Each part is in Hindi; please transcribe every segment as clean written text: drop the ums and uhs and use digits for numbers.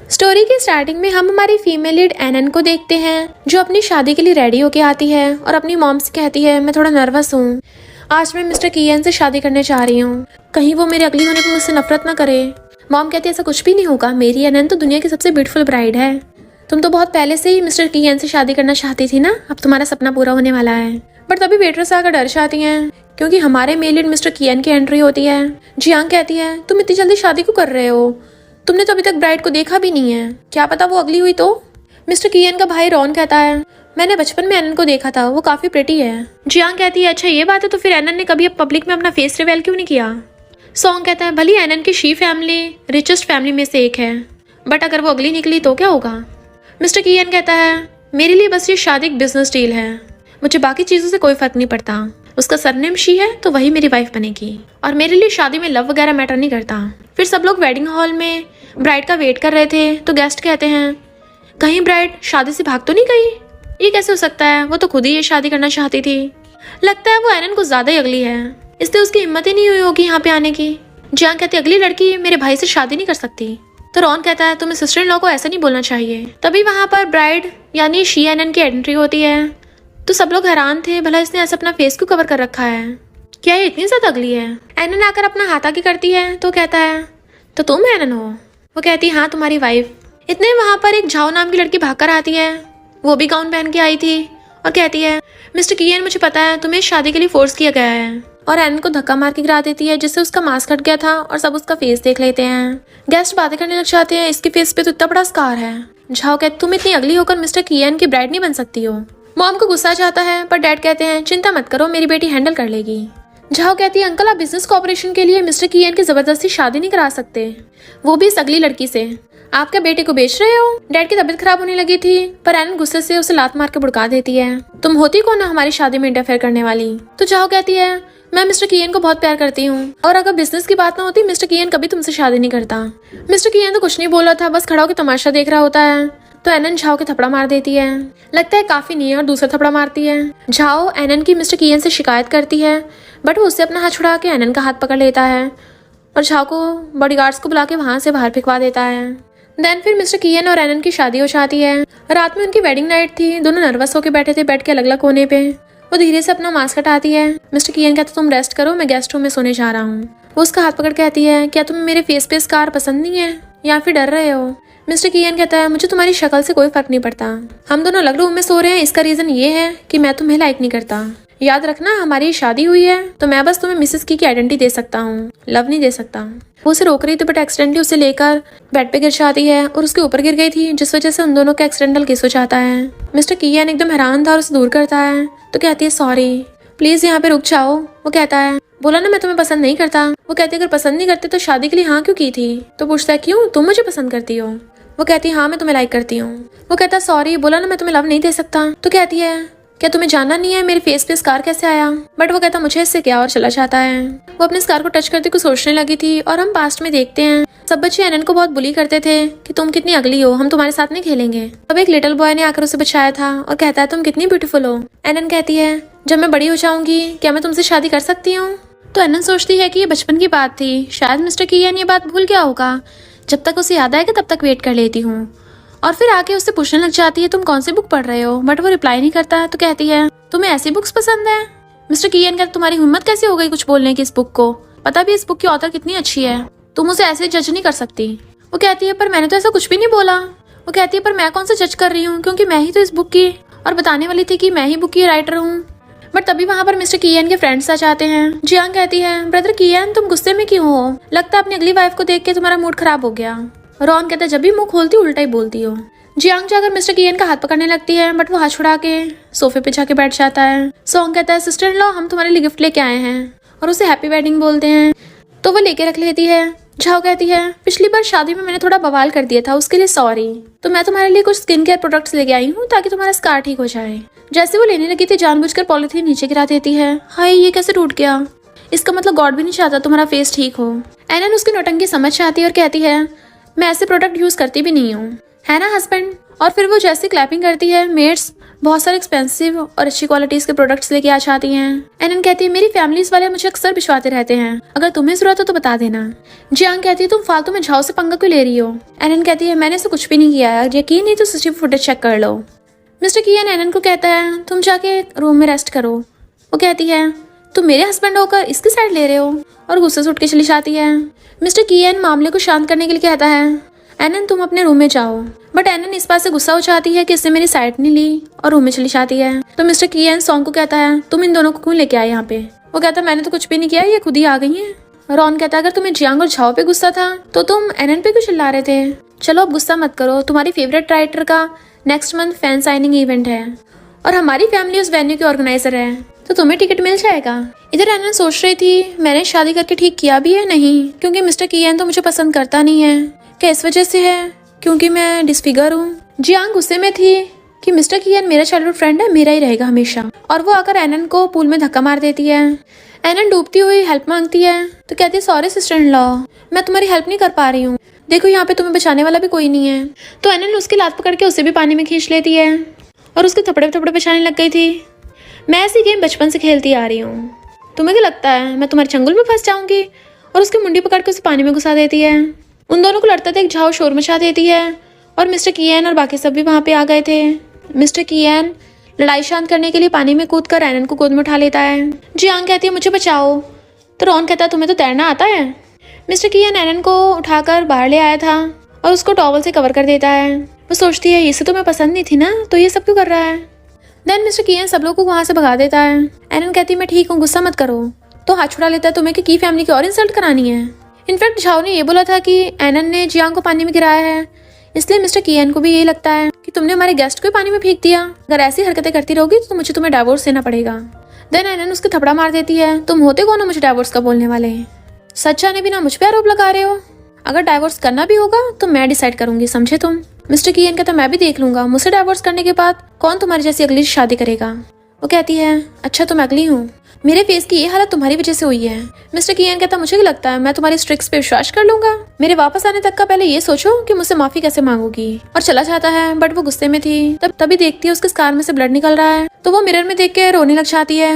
स्टोरी की स्टार्टिंग में हम हमारी फीमेल लीड एनन को देखते हैं, जो अपनी शादी के लिए रेडी होके आती है और अपनी मॉम से कहती है मैं थोड़ा नर्वस हूँ, आज मैं मिस्टर कियन से शादी करने चाह रही हूँ, कहीं वो मेरे अगली होने पर मुझसे नफरत ना करे। मॉम कहती है ऐसा कुछ भी नहीं होगा, मेरी एनन तो दुनिया की सबसे ब्यूटीफुल ब्राइड है। तुम तो बहुत पहले से ही मिस्टर कियन से शादी करना चाहती थी ना, अब तुम्हारा सपना पूरा होने वाला है। बट तभी वेट्रेस आकर डर जाती हैं क्योंकि हमारे मेल लीड मिस्टर कियन की एंट्री होती है। जियांग कहती है तुम इतनी जल्दी शादी क्यों कर रहे हो, तुमने तो अभी तक ब्राइड को देखा भी नहीं है, क्या पता वो अगली हुई तो। मिस्टर कियन का भाई रॉन कहता है मैंने बचपन में एनन को देखा था, वो काफी प्रिटी है। जियांग कहती है अच्छा ये बात है, तो फिर एनन ने कभी अब पब्लिक में अपना फेस रिवील क्यों नहीं किया। सॉन्ग कहता है भली एनन की शी फैमिली रिचेस्ट फैमिली में से एक है, बट अगर वो अगली निकली तो क्या होगा। मिस्टर कियन कहता है मेरे लिए बस ये शादी एक बिजनेस डील है, मुझे बाकी चीजों से कोई फर्क नहीं पड़ता, उसका सरनेम शी है तो वही मेरी वाइफ बनेगी, और मेरे लिए शादी में लव वगैरह मैटर नहीं करता। फिर सब लोग वेडिंग हॉल में ब्राइड का वेट कर रहे थे तो गेस्ट कहते हैं कहीं ब्राइड शादी से भाग तो नहीं गई, ये कैसे हो सकता है, वो तो खुद ही ये शादी करना चाहती थी, लगता है वो एनन कुछ ज्यादा ही अगली है, इसलिए उसकी हिम्मत ही नहीं हुई होगी यहाँ पे आने की। जियांग कहती अगली लड़की मेरे भाई से शादी नहीं कर सकती, तो रॉन कहता है तुम्हें सिस्टर इन लॉ को ऐसा नहीं बोलना चाहिए। तभी वहां पर ब्राइड यानी शी एनन की एंट्री होती है, तो सब लोग हैरान थे भला इसने ऐसा अपना फेस क्यों कवर कर रखा है, क्या ये इतनी ज्यादा अगली है। एनन आकर अपना हाथ आगे करती है तो कहता है तो तुम एनन हो, वो कहती है हाँ तुम्हारी वाइफ। इतने वहां पर एक झाओ नाम की लड़की भागकर आती है, वो भी गाउन पहन के आई थी और कहती है मिस्टर कियन मुझे पता है तुम्हें शादी के लिए फोर्स किया गया है, और एनन को धक्का मार के गिरा देती है जिससे उसका मास्क हट गया था और सब उसका फेस देख लेते हैं। गेस्ट बातें करने लग जाते हैं इसके फेस पे तो इतना बड़ा स्कार है। झाओ कहती तुम इतनी अगली होकर मिस्टर कियन की ब्राइड नहीं बन सकती हो। मॉम को गुस्सा जाता है पर डैड कहते हैं चिंता मत करो मेरी बेटी हैंडल कर लेगी। झाओ कहती है अंकल आप बिजनेस कॉर्पोरेशन के लिए मिस्टर कियन की जबरदस्ती शादी नहीं करा सकते, वो भी इस अगली लड़की से, आप क्या बेटे को बेच रहे हो। डैड की तबीयत खराब होने लगी थी पर एनन गुस्से से उसे लात मार के भुड़का देती है, तुम होती कौन है हमारी शादी में इंटरफेयर करने वाली। तो झाओ कहती है मैं मिस्टर कियन को बहुत प्यार करती हूँ, और अगर बिजनेस की बात ना होती मिस्टर कियन कभी तुमसे शादी नहीं करता। मिस्टर कियन तो कुछ नहीं बोला था, बस खड़ा होकर तमाशा देख रहा होता है, तो एनन झाओ के थपड़ा मार देती है, लगता है काफी नहीं है और दूसरा थपड़ा मारती है। झाओ एनन की मिस्टर कियन से शिकायत करती है बट वो उससे अपना हाथ छुड़ा के एनन का हाथ पकड़ लेता है और झाओ को बॉडीगार्ड्स को बुला के वहां से बाहर फेंकवा देता है। देन फिर मिस्टर कियन और एनन की शादी हो जाती है। रात में उनकी वेडिंग नाइट थी, दोनों नर्वस होकर बैठे थे बेड के अलग अलग कोने पे। वो धीरे से अपना मास्क हटाती है, मिस्टर कियन कहता तुम रेस्ट करो मैं गेस्ट रूम में सोने जा रहा हूँ। वो उसका हाथ पकड़ कहती है क्या तुम्हें मेरे फेस पे स्कार पसंद नहीं है या फिर डर रहे हो। मिस्टर कियन कहता है मुझे तुम्हारी शक्ल से कोई फर्क नहीं पड़ता, हम दोनों अलग रूम में सो रहे हैं, इसका रीजन ये है कि मैं तुम्हें लाइक नहीं करता, याद रखना हमारी शादी हुई है तो मैं बस तुम्हें मिसेस की आइडेंटिटी दे सकता हूँ, लव नहीं दे सकता। वो उसे रोक रही थी बट एक्सीडेंटली उसे लेकर बेड पे गिर जाती है और उसके ऊपर गिर गई थी जिस वजह से उन दोनों का एक्सीडेंटल किस हो जाता है। मिस्टर कियन एकदम हैरान था और उसे दूर करता है तो कहती है सॉरी प्लीज यहाँ पे रुक जाओ। वो कहता है बोला ना मैं तुम्हें पसंद नहीं करता। वो कहती है अगर पसंद नहीं करते तो शादी के लिए हाँ क्यों की थी। तो पूछता है क्यों तुम मुझे पसंद करती हो। वो कहती है हाँ मैं तुम्हें लाइक करती हूँ। वो कहता है सॉरी बोला ना मैं तुम्हें लव नहीं दे सकता। तो कहती है क्या तुम्हें जानना नहीं है मेरे फेस पे स्कार कैसे आया। बट वो कहता मुझे इससे क्या, और चला जाता है। वो अपने स्कार को टच करते कुछ सोचने लगी थी और हम पास्ट में देखते हैं सब बच्चे एनन को बहुत बुली करते थे कि तुम कितनी अगली हो, हम तुम्हारे साथ नहीं खेलेंगे। अब एक लिटिल बॉय ने आकर उसे बचाया था और कहता है तुम कितनी ब्यूटीफुल हो। एनन कहती है जब मैं बड़ी हो जाऊंगी क्या मैं तुमसे शादी कर सकती हूँ। तो एनन सोचती है कि ये बचपन की बात थी, शायद मिस्टर कियन ये बात भूल गया होगा, जब तक उसे याद आएगा तब तक वेट कर लेती हूँ। और फिर आके उससे पूछने लग जाती है तुम कौन सी बुक पढ़ रहे हो, बट वो रिप्लाई नहीं करता। तो कहती है तुम्हें ऐसी बुक्स पसंद है। मिस्टर कियन कहता तुम्हारी हिम्मत कैसे हो गई कुछ बोलने की इस बुक को, पता भी इस बुक की ऑथर कितनी अच्छी है, तुम उसे ऐसे जज नहीं कर सकती। वो कहती है पर मैंने तो ऐसा कुछ भी नहीं बोला। वो कहती है पर मैं कौन सा जज कर रही हूँ, क्योंकि मैं ही तो इस बुक की और बताने वाली थी कि मैं ही बुक की राइटर हूँ। बट तभी वहाँ पर मिस्टर कियन के फ्रेंड्स आ जाते हैं। जियांग कहती है ब्रदर कियन तुम गुस्से में क्यों हो, लगता है अपनी अगली वाइफ को देख के तुम्हारा मूड खराब हो गया। रॉन कहता है जब भी मुंह खोलती उल्टा ही बोलती हो। जियांग जाकर मिस्टर कियन का हाथ पकड़ने लगती है बट वो हाथ छुड़ा के सोफे पे जाके बैठ जाता है। सॉन्ग कहता है सिस्टर इन लॉ हम तुम्हारे लिए गिफ्ट लेके आए हैं, और उसे हैप्पी वेडिंग बोलते हैं तो वो लेके रख लेती है। झाओ कहती है पिछली बार शादी में मैंने थोड़ा बवाल कर दिया था, उसके लिए सॉरी, तो मैं तुम्हारे लिए कुछ स्किन केयर प्रोडक्ट्स लेके आई हूँ ताकि तुम्हारा स्कार ठीक हो जाए। जैसे वो लेने लगी थी जानबूझकर पॉलिथीन नीचे गिरा देती है। हाय ये कैसे टूट गया, इसका मतलब गॉड भी नहीं चाहता तुम्हारा फेस ठीक हो। एनन उसकी नौटंकी समझ आती है और कहती है मैं ऐसे प्रोडक्ट यूज करती भी नहीं हूँ, है ना हस्बैंड। और फिर वो जैसे क्लैपिंग करती है, मेड्स बहुत सारे एक्सपेंसिव और अच्छी क्वालिटीज के प्रोडक्ट्स लेके आ जाती हैं। एनन कहती है मेरी फैमिलीज वाले मुझे अक्सर भिजवाते रहते हैं, अगर तुम्हें जरूरत हो तो बता देना। जियांग कहती है तुम फालतू में झाओ से पंगा क्यों ले रही हो। एनन कहती है मैंने ऐसा कुछ भी नहीं किया है, यकीन नहीं तो सीसीटीवी फुटेज चेक कर लो। मिस्टर कियन एनन को कहता है तुम जाके रूम में रेस्ट करो। वो कहती है तुम मेरे हस्बैंड होकर इसकी साइड ले रहे हो, और गुस्से से उठ के चली जाती है। मिस्टर कियन मामले को शांत करने के लिए कहता है एनन तुम अपने रूम में जाओ, बट एनन इस बात से गुस्सा हो जाती है कि इसने मेरी साइड नहीं ली और रूम में चली जाती है। तो मिस्टर कियन सॉन्ग को कहता है तुम इन दोनों को क्यों लेके आए यहाँ पे। वो कहता है मैंने तो कुछ भी नहीं किया, ये खुद ही आ गई है। रॉन कहता है अगर तुम्हें जियांग और झाओ पे गुस्सा था तो तुम एनन पे क्यों चिल्ला रहे थे। चलो अब गुस्सा मत करो, तुम्हारी फेवरेट राइटर का next month fan signing event है और हमारी फैमिली उस वेन्यू की ऑर्गेनाइजर है, तो तुम्हें टिकट मिल जाएगा। इधर एनन सोच रही थी मैंने शादी करके ठीक किया भी है नहीं, क्योंकि मिस्टर कियन तो मुझे पसंद करता नहीं है। क्या इस वजह से है क्योंकि मैं डिसफिगर हूँ। जियांग गुस्से में थी कि मिस्टर कियन मेरा चाइल्डहुड फ्रेंड है, मेरा ही रहेगा हमेशा, और वो आकर एनन को पूल में धक्का मार देती है। एनन डूबती हुई हेल्प मांगती है तो कहती है सॉरी सिस्टर इन लॉ, मैं तुम्हारी हेल्प नहीं कर पा रही हूँ, देखो यहाँ पे तुम्हें बचाने वाला भी कोई नहीं है। तो एनन उसकी लात पकड़ के उसे भी पानी में खींच लेती है और उसके थपड़े थपड़े बचाने लग गई थी। मैं ऐसी गेम बचपन से खेलती आ रही हूँ, तुम्हें क्या लगता है मैं तुम्हारे चंगुल में फंस जाऊंगी। और उसकी मुंडी पकड़ के उसे पानी में घुसा देती है। उन दोनों को लड़ते देख झाओ शोर मचा देती है और मिस्टर कियन और बाकी सब भी वहाँ पे आ गए थे। मिस्टर कियन लड़ाई शांत करने के लिए पानी में कूद कर एनन को गोद में उठा लेता है। जियांग कहती है मुझे बचाओ, तो रॉन कहता है तुम्हें तो तैरना आता है। मिस्टर कियन एनन को उठाकर बाहर ले आया था और उसको टॉवल से कवर कर देता है। वो सोचती है इसे तो मैं पसंद नहीं थी ना, तो ये सब क्यों कर रहा है। देन मिस्टर कियन सब लोग को वहाँ से भगा देता है। एनन कहती है मैं ठीक हूँ, गुस्सा मत करो, तो हाथ छुड़ा लेता है तुम्हें कि की फैमिली की और इंसल्ट करानी है। इनफैक्ट झाओ ने ये बोला था कि एनन ने जियांग को पानी में गिराया है, इसलिए मिस्टर कियन को भी यही लगता है कि तुमने हमारे गेस्ट को पानी में फेंक दिया, अगर ऐसी हरकतें करती रहोगी तो मुझे तुम्हें डाइवोर्स देना पड़ेगा। देन एनन उसके थपड़ा मार देती है, तुम होते कौन हो मुझे डाइवोर्स का बोलने वाले, सच जाने भी ना मुझ पे आरोप लगा रहे हो, अगर डाइवोर्स करना भी होगा तो मैं डिसाइड करूंगी, समझे तुम। मिस्टर कियन कहता मैं भी देख लूंगा, मुझसे डाइवोर्स करने के बाद कौन तुम्हारी जैसी अगली शादी करेगा। वो कहती है अच्छा तुम अगली हूँ, मेरे फेस की ये हालत तुम्हारी वजह से हुई है। मिस्टर कियन कहता मुझे क्या लगता है मैं तुम्हारी ट्रिक्स पे विश्वास कर लूंगा, मेरे वापस आने तक का पहले ये सोचो कि मुझसे माफी कैसे मांगोगी। और चला जाता है, बट वो गुस्से में थी। तभी देखती है उसके स्कार में से ब्लड निकल रहा है, तो वो मिरर में देख के रोने लग जाती है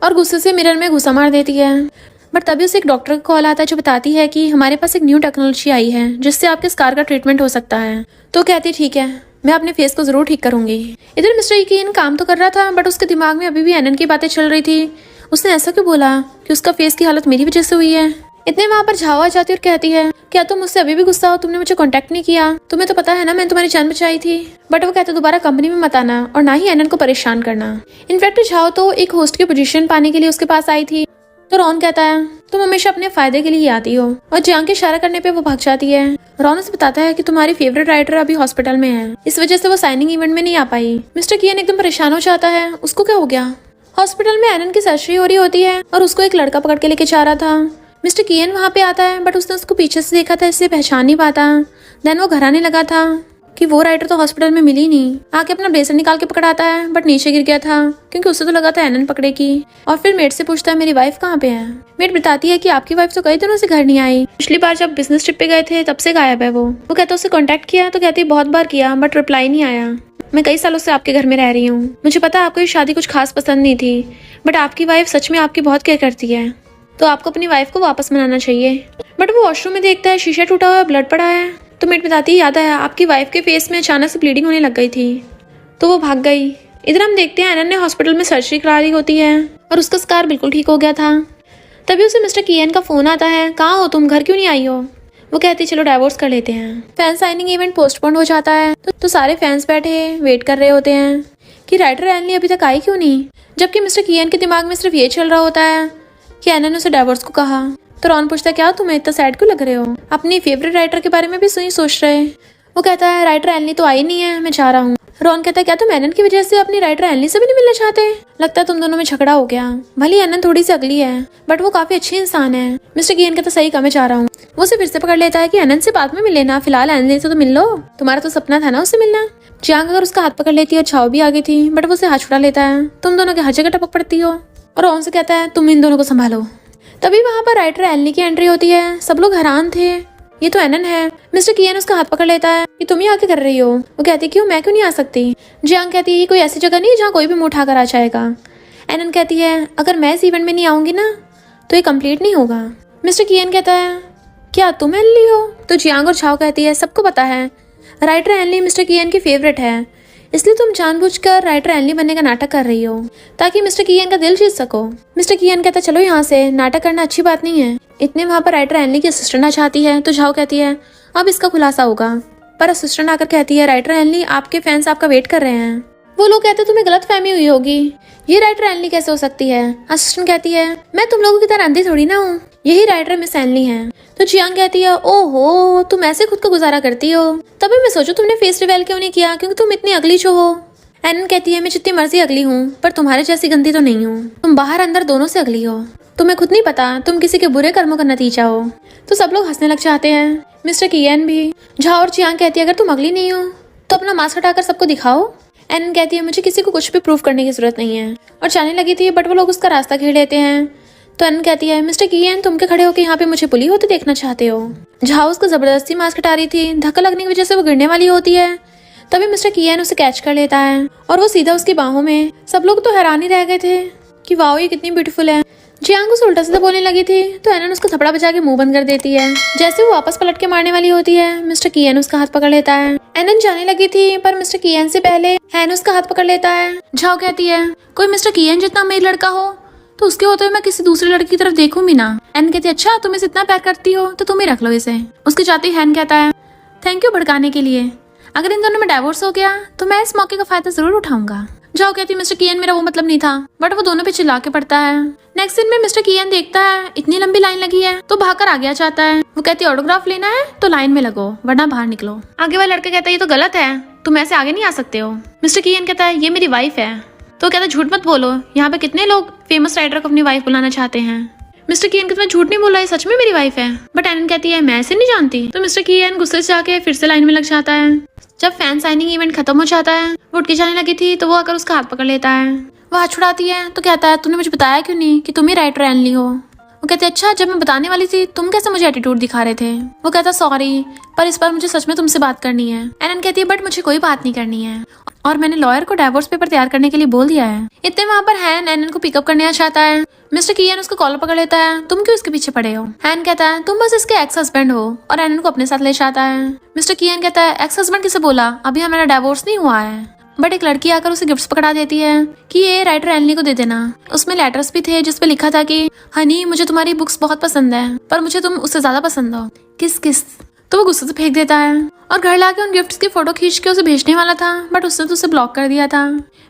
और गुस्से से मिरर में घुसा मार देती है। बट तभी उसे एक डॉक्टर का कॉल आता है जो बताती है कि हमारे पास एक न्यू टेक्नोलॉजी आई है जिससे आपके स्कार का ट्रीटमेंट हो सकता है। तो कहती ठीक है मैं अपने फेस को जरूर ठीक करूंगी। इधर मिस्टर कियन काम तो कर रहा था, बट उसके दिमाग में अभी भी एनन की बातें चल रही थी। उसने ऐसा क्यों बोला कि उसका फेस की हालत मेरी वजह से हुई है। इतने वहाँ पर झाओ आ जाती और कहती है क्या तुम मुझसे अभी भी गुस्सा हो, तुमने मुझे कांटेक्ट नहीं किया, तुम्हें तो पता है ना मैंने तुम्हारी जान बचाई थी। बट वो कहता दोबारा कंपनी में मत आना और ना ही एनन को परेशान करना। इनफैक्ट झाओ तो एक होस्ट की पोजीशन पाने के लिए उसके पास आई थी। तो रॉन कहता है तुम हमेशा अपने फायदे के लिए ही आती हो, और जियांग के इशारा करने पे वो भाग जाती है। रॉन उसे बताता है कि तुम्हारी फेवरेट राइटर अभी हॉस्पिटल में है, इस वजह से वो साइनिंग इवेंट में नहीं आ पाई। मिस्टर कियन एकदम परेशान हो जाता है, उसको क्या हो गया। हॉस्पिटल में एनन की सर्जरी हो रही होती है और उसको एक लड़का पकड़ के लेके जा रहा था। मिस्टर कियन वहाँ पे आता है, बट उसने उसको पीछे से देखा था इसलिए पहचान नहीं पाता। देन वो घर आने लगा था कि वो राइटर तो हॉस्पिटल में मिली नहीं। आके अपना ब्रेसलेट निकाल के पकड़ाता है, बट नीचे गिर गया था क्योंकि उसे तो लगा था एनन पकड़ेगी। और फिर मेट से पूछता है मेरी वाइफ कहाँ पे है। मेट बताती है कि आपकी वाइफ तो कई दिनों से घर नहीं आई, पिछली बार जब बिजनेस ट्रिप पे गए थे तब से गायब है। वो कहता है उससे कॉन्टेक्ट किया, तो कहती है बहुत बार किया बट रिप्लाई नहीं आया। मैं कई सालों से आपके घर में रह रही हूँ, मुझे पता है आपको ये शादी कुछ खास पसंद नहीं थी, बट आपकी वाइफ सच में आपकी बहुत केयर करती है, तो आपको अपनी वाइफ को वापस मनाना चाहिए। बट वो वॉशरूम में देखता है शीशा टूटा हुआ, ब्लड पड़ा है। तो मेट बताती है याद है आपकी वाइफ के फेस में अचानक से ब्लीडिंग होने लग गई थी, तो वो भाग गई। इधर हम देखते हैं एनन ने हॉस्पिटल में सर्जरी करा ली होती है और उसका स्कार बिल्कुल ठीक हो गया था। तभी उसे मिस्टर कियन का फोन आता है, कहाँ हो तुम, घर क्यों नहीं आई हो। वो कहती चलो डाइवोर्स कर लेते हैं। फैन साइनिंग इवेंट पोस्टपोन हो जाता है, तो सारे फैंस बैठे वेट कर रहे होते हैं कि राइटर एनली अभी तक आई क्यों नहीं, जबकि मिस्टर कियन के दिमाग में सिर्फ ये चल रहा होता है कि एनन ने उसे डाइवोर्स को कहा। तो रॉन पूछता है क्या तुम्हें इतना सैड क्यों लग रहे हो, अपनी फेवरेट राइटर के बारे में भी सोच रहे। वो कहता है राइटर एनली तो आई नहीं है, मैं जा रहा हूँ। रॉन कहता है क्या तुम एनन की वजह से अपनी राइटर एनली से भी नहीं मिलना चाहते, लगता है तुम दोनों में झगड़ा हो गया। भले एनन थोड़ी सी अगली है बट वो काफी अच्छी इंसान है। मिस्टर कियन कहता सही कहा मैं जा रहा हूँ। वो उसे फिर से पकड़ लेता है कि एनन से बाद में मिल लेना, फिलहाल एनन से तो मिल लो, तुम्हारा तो सपना था ना उससे मिलना। जियांग अगर उसका हाथ पकड़ लेती है और छाव भी आ गई थी, बट वो उसे हाथ छुड़ा लेता है, तुम दोनों के हर जगह टपक पड़ती हो। और रॉन से कहता है तुम इन दोनों को संभालो। तभी वहाँ पर राइटर एनली की एंट्री होती है। सब लोग हैरान थे ये तो एनन है। मिस्टर कियन उसका हाथ पकड़ लेता है। ये तुम ही आके कर रही हो? वो कहती क्यों, मैं क्यों नहीं आ सकती? जियांग कहती है ये कोई ऐसी जगह नहीं है जहाँ कोई भी मुंह उठाकर आ जाएगा। एनन कहती है अगर मैं इस इवेंट में नहीं आऊंगी ना तो ये कंप्लीट नहीं होगा। मिस्टर कियन कहता है क्या तुम एनली हो? तो जियांग और छाओ कहती है सबको पता है राइटर एनली मिस्टर कियन की फेवरेट है, इसलिए तुम जानबूझकर राइटर एनली बनने का नाटक कर रही हो ताकि मिस्टर कियन का दिल जीत सको। मिस्टर कियन कहता चलो यहाँ से, नाटक करना अच्छी बात नहीं है। इतने वहाँ पर राइटर एनली की असिस्टेंट आ चाहती है तो झाओ कहती है अब इसका खुलासा होगा, पर असिस्टेंट आकर कहती है राइटर एनली आपके फैंस आपका वेट कर रहे हैं। वो लोग कहते तुम्हें गलत फहमी हुई होगी, ये राइटर एनली कैसे हो सकती है? असिस्टेंट कहती है मैं तुम लोगों की तरह अंधी थोड़ी ना हूँ, यही राइटर मिस एनली है। तो जियांग कहती है ओहो तुम ऐसे खुद का गुजारा करती हो, तभी मैं सोचू तुमने फेस रिवील क्यों नहीं किया क्योंकि तुम इतनी अगली जो हो। एनन कहती है मैं जितनी मर्जी अगली हूँ पर तुम्हारे जैसी गंदी तो नहीं हूँ, तुम बाहर अंदर दोनों से अगली हो, तुम्हें खुद नहीं पता तुम किसी के बुरे कर्मों का नतीजा हो। तो सब लोग हंसने लग जाते हैं, मिस्टर कियन भी। झाओ और जियांग कहती है अगर तुम अगली नहीं हो तो अपना मास्क हटाकर सबको दिखाओ। एनन कहती है मुझे किसी को कुछ भी प्रूव करने की जरूरत नहीं है, और जाने लगी थी बट वो लोग उसका रास्ता घेर लेते हैं। तो एनन कहती है मिस्टर कियन तुम के खड़े होकर यहाँ पे मुझे पुली होते देखना चाहते हो? झाओ उसको जबरदस्ती मास्क हटा रही थी, धक्का लगने की वजह से वो गिरने वाली होती है, तभी मिस्टर कियन उसे कैच कर लेता है और वो सीधा उसकी बाहों में। सब लोग तो हैरान ही रह गए थे कि वाओ ये कितनी ब्यूटीफुल है। जियांग उसे उल्टा सीधा बोलने लगी थी तो एनन उसको थपड़ा बजा के मुंह बंद कर देती है। जैसे वो वापस पलट के मारने वाली होती है मिस्टर कियन उसका हाथ पकड़ लेता है। एनन जाने लगी थी पर मिस्टर कियन से पहले हैन उसका हाथ पकड़ लेता है। झाओ कहती है कोई मिस्टर कियन जितना अमीर लड़का हो तो उसके होते हुए मैं किसी दूसरी लड़की की तरफ देखूं भी ना। एनन कहती है अच्छा तुम इसे इतना प्यार करती हो तो तुम ही रख लो इसे। उसके जाते ही हैन कहता है थैंक यू भड़काने के लिए, अगर इन दोनों में डाइवोर्स हो गया तो मैं इस मौके का फायदा जरूर उठाऊंगा। जाओ कहती है मिस्टर कियन मेरा वो मतलब नहीं था, बट वो दोनों पे चिल्ला के पड़ता है। नेक्स्ट सीन में मिस्टर कियन देखता है इतनी लंबी लाइन लगी है तो भागकर आगे आ जाता है। वो कहती है ऑटोग्राफ लेना है तो लाइन में लगो वरना बाहर निकलो। आगे वाला लड़का कहता है ये तो गलत है, तुम ऐसे आगे नहीं आ सकते हो। मिस्टर कियन कहता है ये मेरी वाइफ है। तो कहता है झूठ मत बोलो, यहाँ पे कितने लोग फेमस राइटर को अपनी वाइफ बुलाना चाहते हैं। मिस्टर कियन कहता है झूठ नहीं बोल रहा है, सच में मेरी वाइफ है। बट एनन कहती है मैं ऐसे नहीं जानती। तो मिस्टर कियन गुस्से से जाके फिर से लाइन में लग जाता है। जब फैन साइनिंग इवेंट खत्म हो जाता है वो उठ के जाने लगी थी तो वो आकर उसका हाथ पकड़ लेता है। वो हाथ छुड़ाती है तो कहता है तुमने मुझे बताया क्यों नहीं कि तुम ही राइटर एनली हो? वो कहते अच्छा जब मैं बताने वाली थी तुम कैसे मुझे एटीट्यूड दिखा रहे थे? वो कहता सॉरी पर इस बार मुझे सच में तुमसे बात करनी है। एनन कहती है बट मुझे कोई बात नहीं करनी है और मैंने लॉयर को डाइवोर्स पेपर तैयार करने के लिए बोल दिया है। इतने वहाँ पर हैन एनन को पिकअप करने आ जाता है। मिस्टर कियन उसको कॉलर पकड़ लेता है तुम क्यों इसके पीछे पड़े हो? हैन कहता है तुम बस इसके एक्स हस्बैंड हो और एनन को अपने साथ ले जाता है। मिस्टर कियन कहता है एक्स हस्बैंड किसे बोला, अभी हमारा डाइवोर्स नहीं हुआ है। बट एक लड़की आकर उसे गिफ्ट्स पकड़ा देती है कि ये राइटर एनली को दे देना। उसमें लेटर्स भी थे जिसपे लिखा था कि हनी मुझे तुम्हारी बुक्स बहुत पसंद है पर मुझे तुम उससे ज्यादा पसंद हो, किस किस। तो वो गुस्से से फेंक देता है और घर लाके उन गिफ्ट्स की फोटो खींच के उसे भेजने वाला था बट उसने तो उसे ब्लॉक कर दिया था।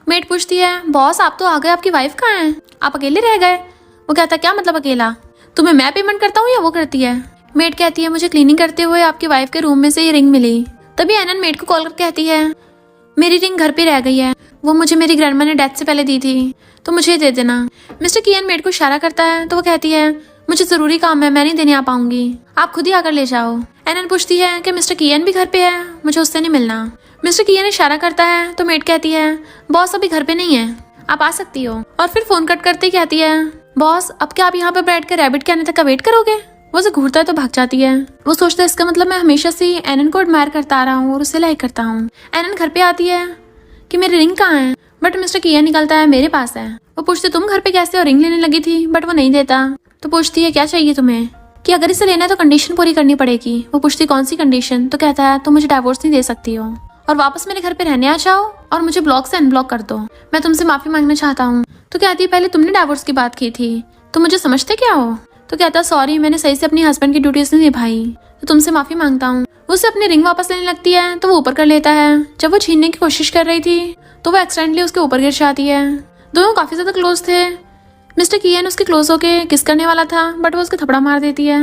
मेट पूछती है बॉस आप तो आ गए, आपकी वाइफ कहाँ है, आप अकेले रह गए? वो कहता है क्या मतलब अकेला, तुम्हें मैं पेमेंट करता हूँ या वो करती है? मेट कहती है मुझे क्लीनिंग करते हुए आपकी वाइफ के रूम में से ये रिंग मिली। तभी एनन मेट को कॉल करके कहती है मेरी रिंग घर पे रह गई है, वो मुझे मेरी ग्रैंडमा ने डेथ से पहले दी थी तो मुझे दे देना। मिस्टर कियन मेट को इशारा करता है तो वो कहती है मुझे जरूरी काम है, मैं नहीं देने आ पाऊंगी, आप खुद ही आकर ले जाओ। एनन पूछती है कि मिस्टर कियन भी घर पे है, मुझे उससे नहीं मिलना। मिस्टर कियन इशारा करता है तो मेट कहती है बॉस अभी घर पे नहीं है, आप आ सकती हो। और फिर फोन कट करते कहती है बॉस अब क्या आप यहाँ पे बैठ कर रैबिट के आने तक का वेट करोगे? वो उसे घूरता है तो भाग जाती है। वो सोचता है इसका मतलब मैं हमेशा से एनन को एडमायर करता आ रहा हूँ और उसे लाइक करता हूँ। एनन घर पे आती है कि मेरी रिंग कहाँ है, बट मिस्टर कियन निकलता है मेरे पास है। वो पूछते तुम घर पे कैसे, और रिंग लेने लगी थी बट वो नहीं देता। तो पूछती है क्या चाहिए तुम्हें, कि अगर इसे लेना है तो कंडीशन पूरी करनी पड़ेगी। वो पूछती कौन सी कंडीशन? तो कहता है तुम मुझे डाइवोर्स नहीं दे सकती हो और वापस मेरे घर पे रहने आ जाओ और मुझे ब्लॉक से अनब्लॉक कर दो, मैं तुमसे माफी मांगना चाहता हूँ। तो कहती है पहले तुमने डाइवोर्स की बात की थी, तो मुझे समझते क्या हो? तो कहता है सॉरी मैंने सही से अपनी हस्बैंड की ड्यूटीज नहीं निभाई, तो तुमसे माफी मांगता हूँ। वो उसे अपनी रिंग वापस लेने लगती है तो वो ऊपर कर लेता है। जब वो छीनने की कोशिश कर रही थी तो वो एक्सीडेंटली उसके ऊपर गिर जाती है। दोनों काफी ज्यादा क्लोज थे। मिस्टर कियन उसके क्लोज होके किस करने वाला था बट वो उसके थपड़ा मार देती है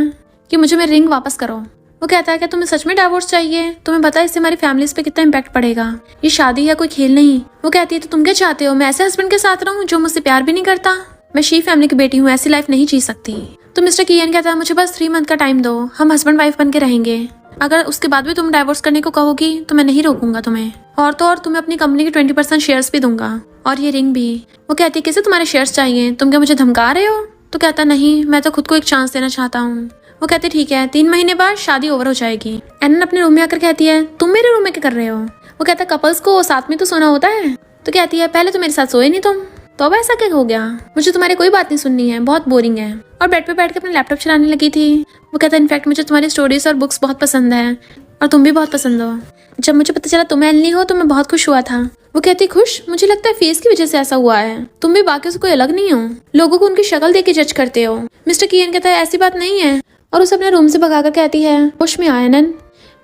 कि मुझे मेरी रिंग वापस करो। वो कहता है कि तुम्हें सच में डाइवोर्स चाहिए, तुम्हें पता है इससे हमारी फैमिलीज पे कितना इम्पैक्ट पड़ेगा, ये शादी है कोई खेल नहीं। वो कहती है तो तुम क्या चाहते हो, मैं ऐसे हस्बैंड के साथ रहूं जो मुझसे प्यार भी नहीं करता? मैं शी फैमिली की बेटी हूँ, ऐसी लाइफ नहीं जी सकती। तो मिस्टर कियन कहता है मुझे बस 3 मंथ का टाइम दो, हम हस्बैंड वाइफ बन के रहेंगे, अगर उसके बाद भी तुम डाइवोर्स करने को कहोगी तो मैं नहीं रोकूंगा तुम्हें, और तो और तुम्हें अपनी कंपनी के 20% शेयर्स भी दूंगा और ये रिंग भी। वो कहती है किसे तुम्हारे शेयर्स चाहिए, तुम क्या मुझे धमका रहे हो? तो कहता नहीं मैं तो खुद को एक चांस देना चाहता हूँ। वो कहते ठीक है, 3 महीने बाद शादी ओवर हो जाएगी। एनन अपने रूम में आकर कहती है तुम मेरे रूम में क्या कर रहे हो? वो कहता कपल्स को साथ में तो सोना होता है। तो कहती है पहले तो मेरे साथ सोए नहीं तुम, तो अब ऐसा क्या हो गया? मुझे तुम्हारी कोई बात नहीं सुननी है, बहुत बोरिंग है। और बेड पे बैठ के अपना लैपटॉप चलाने लगी थी। वो कहता है इनफैक्ट मुझे तुम्हारी स्टोरीज और बुक्स बहुत पसंद है और तुम भी बहुत पसंद हो। जब मुझे पता चला तुम एलनी हो तो मैं बहुत खुश हुआ था। वो कहती खुश? मुझे लगता है फेस की वजह से ऐसा हुआ है, तुम भी बाकी से कोई अलग नहीं हो, लोगों को उनकी शक्ल देख के जज करते हो। मिस्टर कियन कहता है ऐसी बात नहीं है और उसे अपने रूम से भगाकर कहती है होश में आया एनन,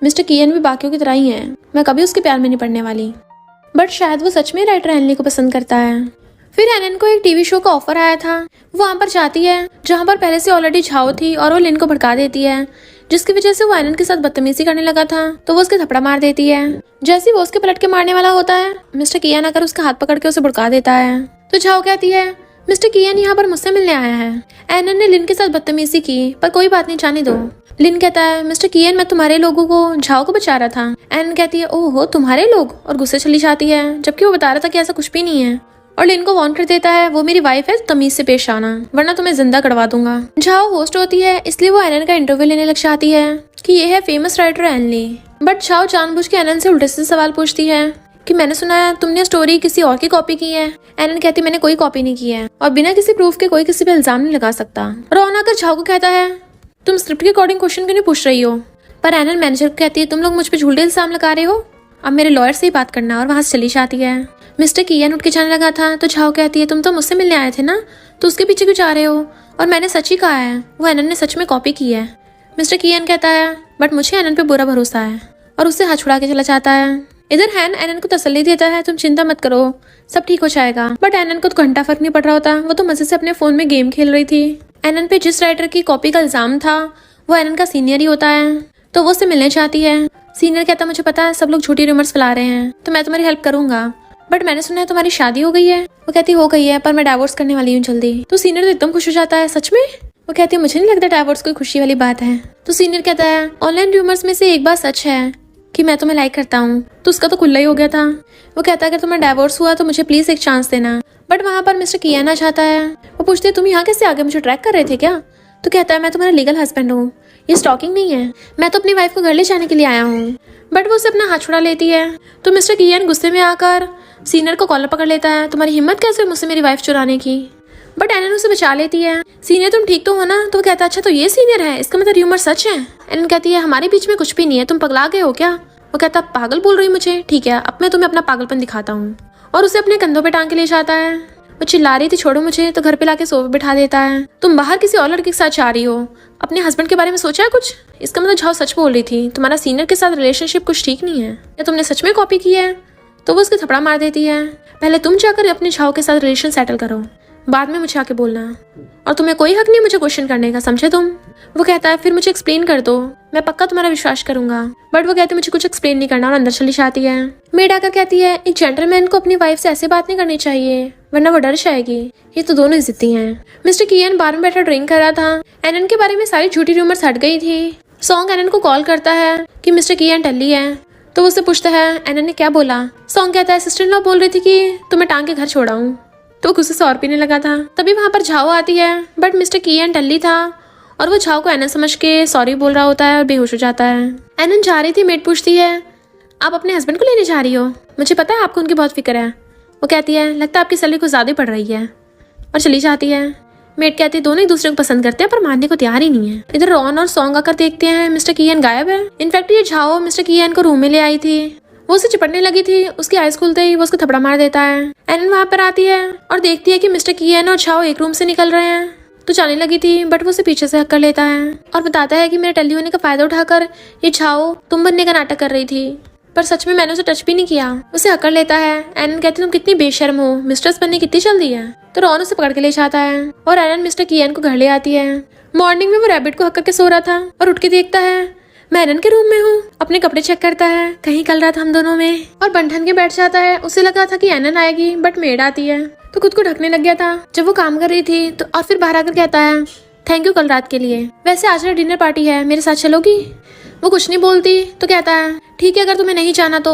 मिस्टर कियन भी बाकियों की तरह ही है, मैं कभी उसके प्यार में नहीं पड़ने वाली। बट शायद वो सच में राइटर एनली को पसंद करता है। फिर एनन को एक टीवी शो का ऑफर आया था। वो वहां पर जाती है जहां पर पहले से ऑलरेडी झाओ थी और वो लिन को भड़का देती है, जिसकी वजह से वो एनन के साथ बदतमीजी करने लगा था। तो वो उसके थप्पड़ा मार देती है। जैसे ही वो उसके पलट के मारने वाला होता है, मिस्टर कियन आकर उसका हाथ पकड़ के उसे भड़का देता है। तो झाओ कहती है मिस्टर कियन यहाँ पर मुझसे मिलने आया है। एनन ने लिन के साथ बदतमीजी की, पर कोई बात नहीं, जाने दो। लिन कहता है मिस्टर कियन मैं तुम्हारे लोगों को, झाओ को बचा रहा था। एनन कहती है ओहो तुम्हारे लोग, और गुस्से चली जाती है, जबकि वो बता रहा था कि ऐसा कुछ भी नहीं है। और लिन को वार्न कर देता है वो मेरी वाइफ है, तमीज से पेश आना वरना तुम्हें जिंदा करवा दूंगा। झाओ होस्ट होती है, इसलिए वो एनन का इंटरव्यू लेने लग जाती है कि ये है famous writer Anly. But Zhao जानबूझ के एनन से उल्टे से सवाल पूछती है कि मैंने सुना है तुमने स्टोरी किसी और की कॉपी की है। एनन कहती मैंने कोई कॉपी नहीं की है और बिना किसी प्रूफ के कोई किसी पे इल्जाम नहीं लगा सकता। रॉन आकर झाओ को कहता है तुम स्क्रिप्ट के अकॉर्डिंग क्वेश्चन क्यों नहीं पूछ रही हो? पर एनन मैनेजर को कहती है तुम लोग मुझ पे झूठे इल्जाम लगा रहे हो, अब मेरे लॉयर से ही बात करना, और वहां से चली जाती है। मिस्टर कियन उठ के जाने लगा था तो झाओ कहती है तुम तो मुझसे मिलने आए थे ना, तो उसके पीछे क्यों जा रहे हो? और मैंने सच ही कहा है, वो एनन ने सच में कॉपी की है। मिस्टर कियन कहता है बट मुझे एनन पे बुरा भरोसा है, और उससे हाथ छुड़ा के चला जाता है। इधर हैन एनन को तसल्ली देता है तुम चिंता मत करो, सब ठीक हो जाएगा। बट एनन को तो घंटा फर्क नहीं पड़ रहा होता, वो तो मजे से अपने फोन में गेम खेल रही थी। एनन पे जिस राइटर की कॉपी का इल्जाम था वो एनन का सीनियर ही होता है, तो वो उससे मिलने चाहती है। सीनियर कहता मुझे पता है सब लोग झूठी रूमर्स फैला रहे हैं, तो मैं तुम्हारी हेल्प करूंगा, बट मैंने सुना है तुम्हारी शादी हो गई है। वो कहती हो गई है पर मैं डाइवोर्स करने वाली हूँ जल्दी। तो सीनियर तो एकदम खुश हो जाता है सच में? वो कहती है मुझे नहीं लगता डाइवोर्स कोई खुशी वाली बात है। तो सीनियर कहता है ऑनलाइन रूमर्स में से एक बात सच है कि मैं तुम्हें लाइक करता हूँ, तो उसका तो खुला ही हो गया था। वो कहता है अगर तुम्हें डाइवोर्स हुआ तो मुझे प्लीज एक चांस देना। बट वहां पर मिस्टर कियन आ जाता है। वो पूछते है तुम यहाँ कैसे आगे, मुझे ट्रैक कर रहे थे क्या? तो कहता है मैं तुम्हारा लीगल हस्बैंड हूँ, ये स्टॉकिंग नहीं है, मैं तो अपनी वाइफ को घर ले जाने के लिए आया हूँ। बट वो उसे अपना हाथ छुड़ा लेती है। तो मिस्टर कियन गुस्से में आकर सीनियर को कॉलर पकड़ लेता है, तुम्हारी हिम्मत कैसे मुझसे मेरी वाइफ चुराने की? बट एनन उसे बचा लेती है। सीनियर तुम ठीक तो हो ना? तो वो कहता है अच्छा तो ये सीनियर है, इसका मतलब र्यूमर सच है। एनन कहती है हमारे बीच में कुछ भी नहीं है, तुम पगला गए हो क्या? वो कहता पागल बोल रही मुझे, ठीक है अब मैं तुम्हें अपना पागलपन दिखाता हूँ, और उसे अपने कंधों पे टांग के ले जाता है। वो चिल्ला रही थी छोड़ो मुझे, तो घर पे लाके सोफे बिठा देता है। तुम बाहर किसी और लड़के के साथ जा रही हो, अपने हस्बैंड के बारे में सोचा है कुछ? इसका मतलब झाओ सच बोल रही थी, तुम्हारा सीनियर के साथ रिलेशनशिप कुछ ठीक नहीं है, या तुमने सच में कॉपी की है? तो वो उसके थप्पड़ा मार देती है। पहले तुम जाकर अपने झाओ के साथ रिलेशन सेटल करो, बाद में मुझे आके बोलना, और तुम्हें कोई हक नहीं मुझे क्वेश्चन करने का, समझे तुम? वो कहता है फिर मुझे एक्सप्लेन कर दो, मैं पक्का तुम्हारा विश्वास करूंगा। बट वो कहती है मुझे कुछ एक्सप्लेन नहीं करना, और अंदर चली जाती है। मेड आकर कहती है एक जेंटलमैन को अपनी वाइफ से ऐसे बात नहीं करनी चाहिए, वरना वो डर जाएगी। ये तो दोनों जिद्दी हैं। मिस्टर कियन बार में बैठा ड्रिंक कर रहा था। एनन के बारे में सारी झूठी रूमर्स हट गई थी। सॉन्ग एनन को कॉल करता है कि मिस्टर कियन टल्ली है, तो उससे पूछता है एनन ने क्या बोला। सॉन्ग कहता है सिस्टर इन लॉ बोल रही थी कि तुम्हें टांग के घर छोड़ाऊं, तो गुस्से से और पीने लगा था। तभी वहां पर झाओ आती है, बट मिस्टर कियन टल्ली था और वो झाओ को एनन समझ के सॉरी बोल रहा होता है और बेहोश हो जाता है। एनन जा रही थी, मेड पूछती है आप अपने हस्बैंड को लेने जा रही हो? मुझे पता है आपको उनकी बहुत फिक्र है। वो कहती है लगता है आपकी सैलरी कुछ ज्यादा पड़ रही है, और चली जाती है। मेड कहती है दोनों एक दूसरे को पसंद करते हैं पर मानने को तैयार ही नहीं है। इधर रॉन और सॉन्ग आकर देखते हैं मिस्टर कियन गायब है। इनफैक्ट ये झाओ मिस्टर कियन को रूम में ले आई थी। वो उसे चिपटने लगी थी, उसकी आइज खुलते ही वो उसको थपड़ा मार देता है। एनन वहां पर आती है और देखती है कि मिस्टर कियन और झाओ एक रूम से निकल रहे हैं, तो जाने लगी थी, बट वो उसे पीछे से हक कर लेता है और बताता है कि मेरे टल्ली होने का फायदा उठाकर ये झाओ तुम बनने का नाटक कर रही थी, पर सच में मैंने उसे टच भी नहीं किया। उसे हक कर लेता है। एनन कहती तुम कितनी बेशर्म हो, मिस्ट्रेस बनने कितनी जल्दी है। तो रॉन उसे पकड़ के ले जाता है और एनन मिस्टर कियन को घर ले आती है। मॉर्निंग में वो रैबिट को हक करके सो रहा था और उठ के देखता है मैं एनन के रूम में हूँ। अपने कपड़े चेक करता है, कहीं कल रात हम दोनों में, और बंठन के बैठ जाता है। उसे लगा था कि एनन आएगी, बट मेड आती है, तो खुद को ढकने लग गया था जब वो काम कर रही थी। तो और फिर बाहर आकर कहता है थैंक यू कल रात के लिए, वैसे आज मेरा डिनर पार्टी है, मेरे साथ चलोगी? वो कुछ नहीं बोलती, तो कहता है ठीक है अगर तुम्हें नहीं जाना तो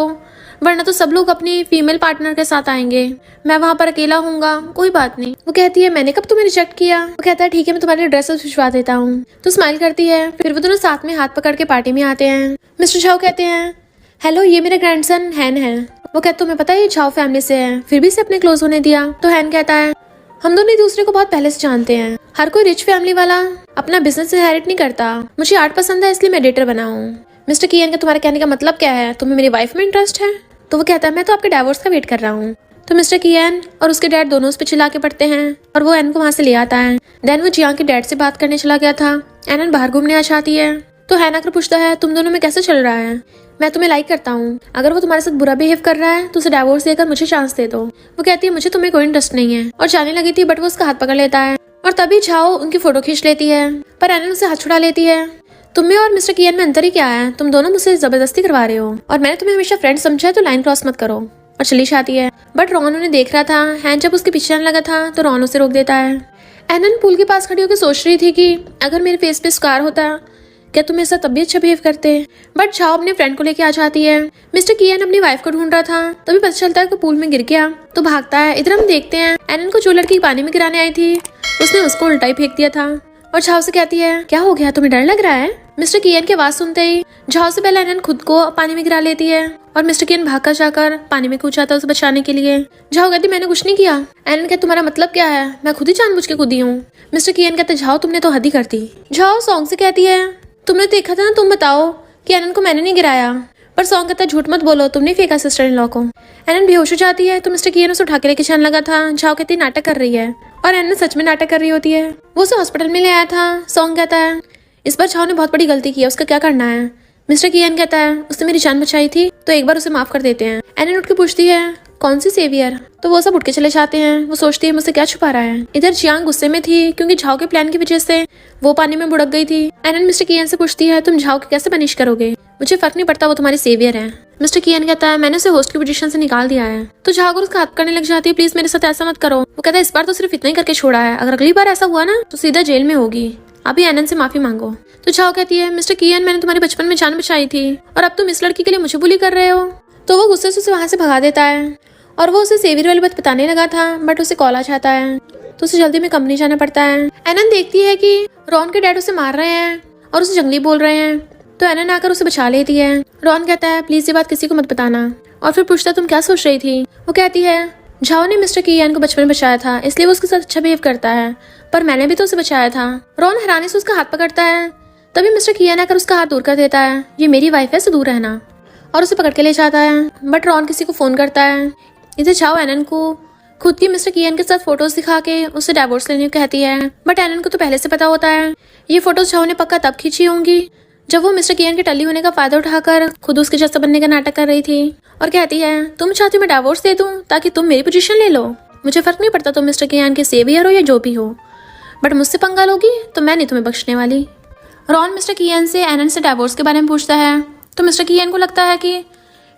वरना तो सब लोग अपनी फीमेल पार्टनर के साथ आएंगे, मैं वहाँ पर अकेला होऊंगा। कोई बात नहीं। वो कहती है मैंने कब तुम्हें रिजेक्ट किया। वो कहता है ठीक है मैं तुम्हारे ड्रेसेस भिजवा देता हूँ। तो स्माइल करती है। फिर वो दोनों साथ में हाथ पकड़ के पार्टी में आते हैं। मिस्टर झाओ कहते हैं हेलो ये मेरा ग्रैंडसन हैन है। वो कहता तुम्हें पता है ये झाओ फैमिली से है, फिर भी इसे अपने क्लोज होने दिया। तो हैन कहता है हम दोनों एक दूसरे को बहुत पहले से जानते हैं। हर कोई रिच फैमिली वाला अपना बिजनेस इनहेरिट नहीं करता। मुझे आर्ट पसंद है इसलिए मैं एडिटर बना हूँ। मिस्टर कियन का तुम्हारे कहने का मतलब क्या है, तुम्हें मेरी वाइफ में इंटरेस्ट है। तो वो कहता है मैं तो आपके डाइवोर्स का वेट कर रहा हूँ। तो मिस्टर कियन और उसके डैड दोनों उस पर चिल्ला के पड़ते हैं और वो एन को वहाँ से ले आता है। देन वो जियांग के डैड से बात करने चला गया था। एन बाहर घूमने आ जाती है तो हैन आकर पूछता है तुम दोनों में कैसे चल रहा है। मैं तुम्हें लाइक करता हूँ, अगर वो तुम्हारे साथ बुरा बिहेव कर रहा है तो उसे डाइवोर्स देकर मुझे चांस दे दो। वो कहती है मुझे तुम्हें कोई इंटरेस्ट नहीं है और जाने लगी थी बट वो उसका हाथ पकड़ लेता है और तभी झाओ उनकी फोटो खींच लेती है पर एन उसे हाथ छुड़ा लेती है। तुम्हें और मिस्टर कियन में अंतर ही क्या है, तुम दोनों मुझसे जबरदस्ती करवा रहे हो और मैंने तुम्हें हमेशा फ्रेंड समझा है तो लाइन क्रॉस मत करो। और चली जाती है। बट रॉन उन्हें देख रहा था। हैन जब उसके पीछे आने लगा था तो रॉन उसे रोक देता है। एनन पूल के पास खड़ी होकर सोच रही थी कि अगर मेरे फेस पे स्कार होता क्या तुम मेरे साथ तब भी अच्छा बिहेव करते। बट झाओ अपने फ्रेंड को लेके आ जाती है। मिस्टर कियन अपनी वाइफ को ढूंढ रहा था तभी पता चलता है कि पूल में गिर गया तो भागता है। इधर हम देखते हैं एनन को जो लड़की पानी में गिराने आई थी उसने उसको उल्टा ही फेंक दिया था और झाओ से कहती है क्या हो गया, तुम्हें डर लग रहा है। मिस्टर कियन की आवाज सुनते ही झाओ से पहले एनन खुद को पानी में गिरा लेती है और मिस्टर कियन भागकर जाकर पानी में कूद जाता है उसे बचाने के लिए। झाओ कहती मैंने कुछ नहीं किया। एनन कहती तुम्हारा मतलब क्या है, मैं खुद ही जानबूझ के कूदी हूँ। मिस्टर कियन कहते झाओ तुमने तो हद ही कर दी। झाओ सॉन्ग से कहती है तुमने देखा था ना, तुम बताओ कि एनन को मैंने नहीं गिराया। पर सॉन्ग कहता झूठ मत बोलो, तुमने फेंका सिस्टर इन लॉ को। एनन बेहोश हो जाती है तो मिस्टर कियन उसे उठा के लेके जाने लगा था। झाओ कहती नाटक कर रही है और एनन सच में नाटक कर रही होती है। वो उसे हॉस्पिटल में ले आया था। सॉन्ग कहता है इस बार झाओ ने बहुत बड़ी गलती की है, उसका क्या करना है। मिस्टर कियन कहता है उसने मेरी जान बचाई थी तो एक बार उसे माफ कर देते हैं। एनन उठ के पूछती है कौन सी सेवियर। तो वो सब उठ के चले जाते हैं। वो सोचती है मुझसे क्या छुपा रहा है। इधर जियांग गुस्से में थी क्योंकि झाओ के प्लान की वजह से वो पानी में बुड़क गई थी। एनन मिस्टर कियन से पूछती है तुम झाओ को कैसे पनिश करोगे, मुझे फर्क नहीं पड़ता, वो तुम्हारी सेवियर है। मिस्टर कियन कहता है मैंने उसे होस्ट की पोजीशन से निकाल दिया है। तो झाओ को उसका हाथ करने लग जाती है प्लीज मेरे साथ ऐसा मत करो। वो कहता है इस बार तो सिर्फ इतना ही करके छोड़ा है, अगर अगली बार ऐसा हुआ ना तो सीधा जेल में होगी, अभी एनन से माफी मांगो। तो झाओ कहती है मिस्टर कियन मैंने तुम्हारे बचपन में जान बचाई थी और अब तुम इस लड़की के लिए मुझे बुली कर रहे हो। तो वो गुस्से से उसे वहां से भगा देता है और वो उसे सेवियर वाली बात बताने लगा था बट उसे कॉल आ जाता है तो उसे जल्दी में कंपनी जाना पड़ता है। एनन देखती है कि रॉन के डैड उसे मार रहे हैं और उसे जंगली बोल रहे हैं तो एनन आकर उसे बचा लेती है। रॉन कहता है प्लीज ये बात किसी को मत बताना और फिर पूछता तुम क्या सोच रही थी। वो कहती है झाओ ने मिस्टर कियन को बचपन में बचाया था इसलिए वो उसके साथ अच्छा बिहेव करता है, पर मैंने भी तो उसे बचाया था। रॉन हैरानी से उसका हाथ पकड़ता है तभी मिस्टर कियन आकर उसका हाथ दूर कर देता है, ये मेरी वाइफ है, से दूर रहना, और उसे पकड़ के ले जाता है। बट रॉन किसी को फोन करता है। इधर झाओ एनन को खुद की मिस्टर कियन के साथ फोटोज दिखा के उससे डाइवोर्स लेने को कहती है। बट एनन को तो पहले से पता होता है ये फोटोज झाओ ने पक्का तब खींची होंगी जब वो मिस्टर कियन के टल्ली होने का फायदा उठाकर खुद उसके जैसा बनने का नाटक कर रही थी और कहती है तुम चाहती मैं डाइवोर्स दे दूं ताकि तुम मेरी पोजीशन ले लो, मुझे फर्क नहीं पड़ता तुम मिस्टर कियन के सेवियर हो या जो भी हो, बट मुझसे पंगा लोगी तो मैं नहीं तुम्हें बख्शने वाली। रॉन मिस्टर कियन से एनन से डाइवोर्स के बारे में पूछता है तो मिस्टर कियन को लगता है कि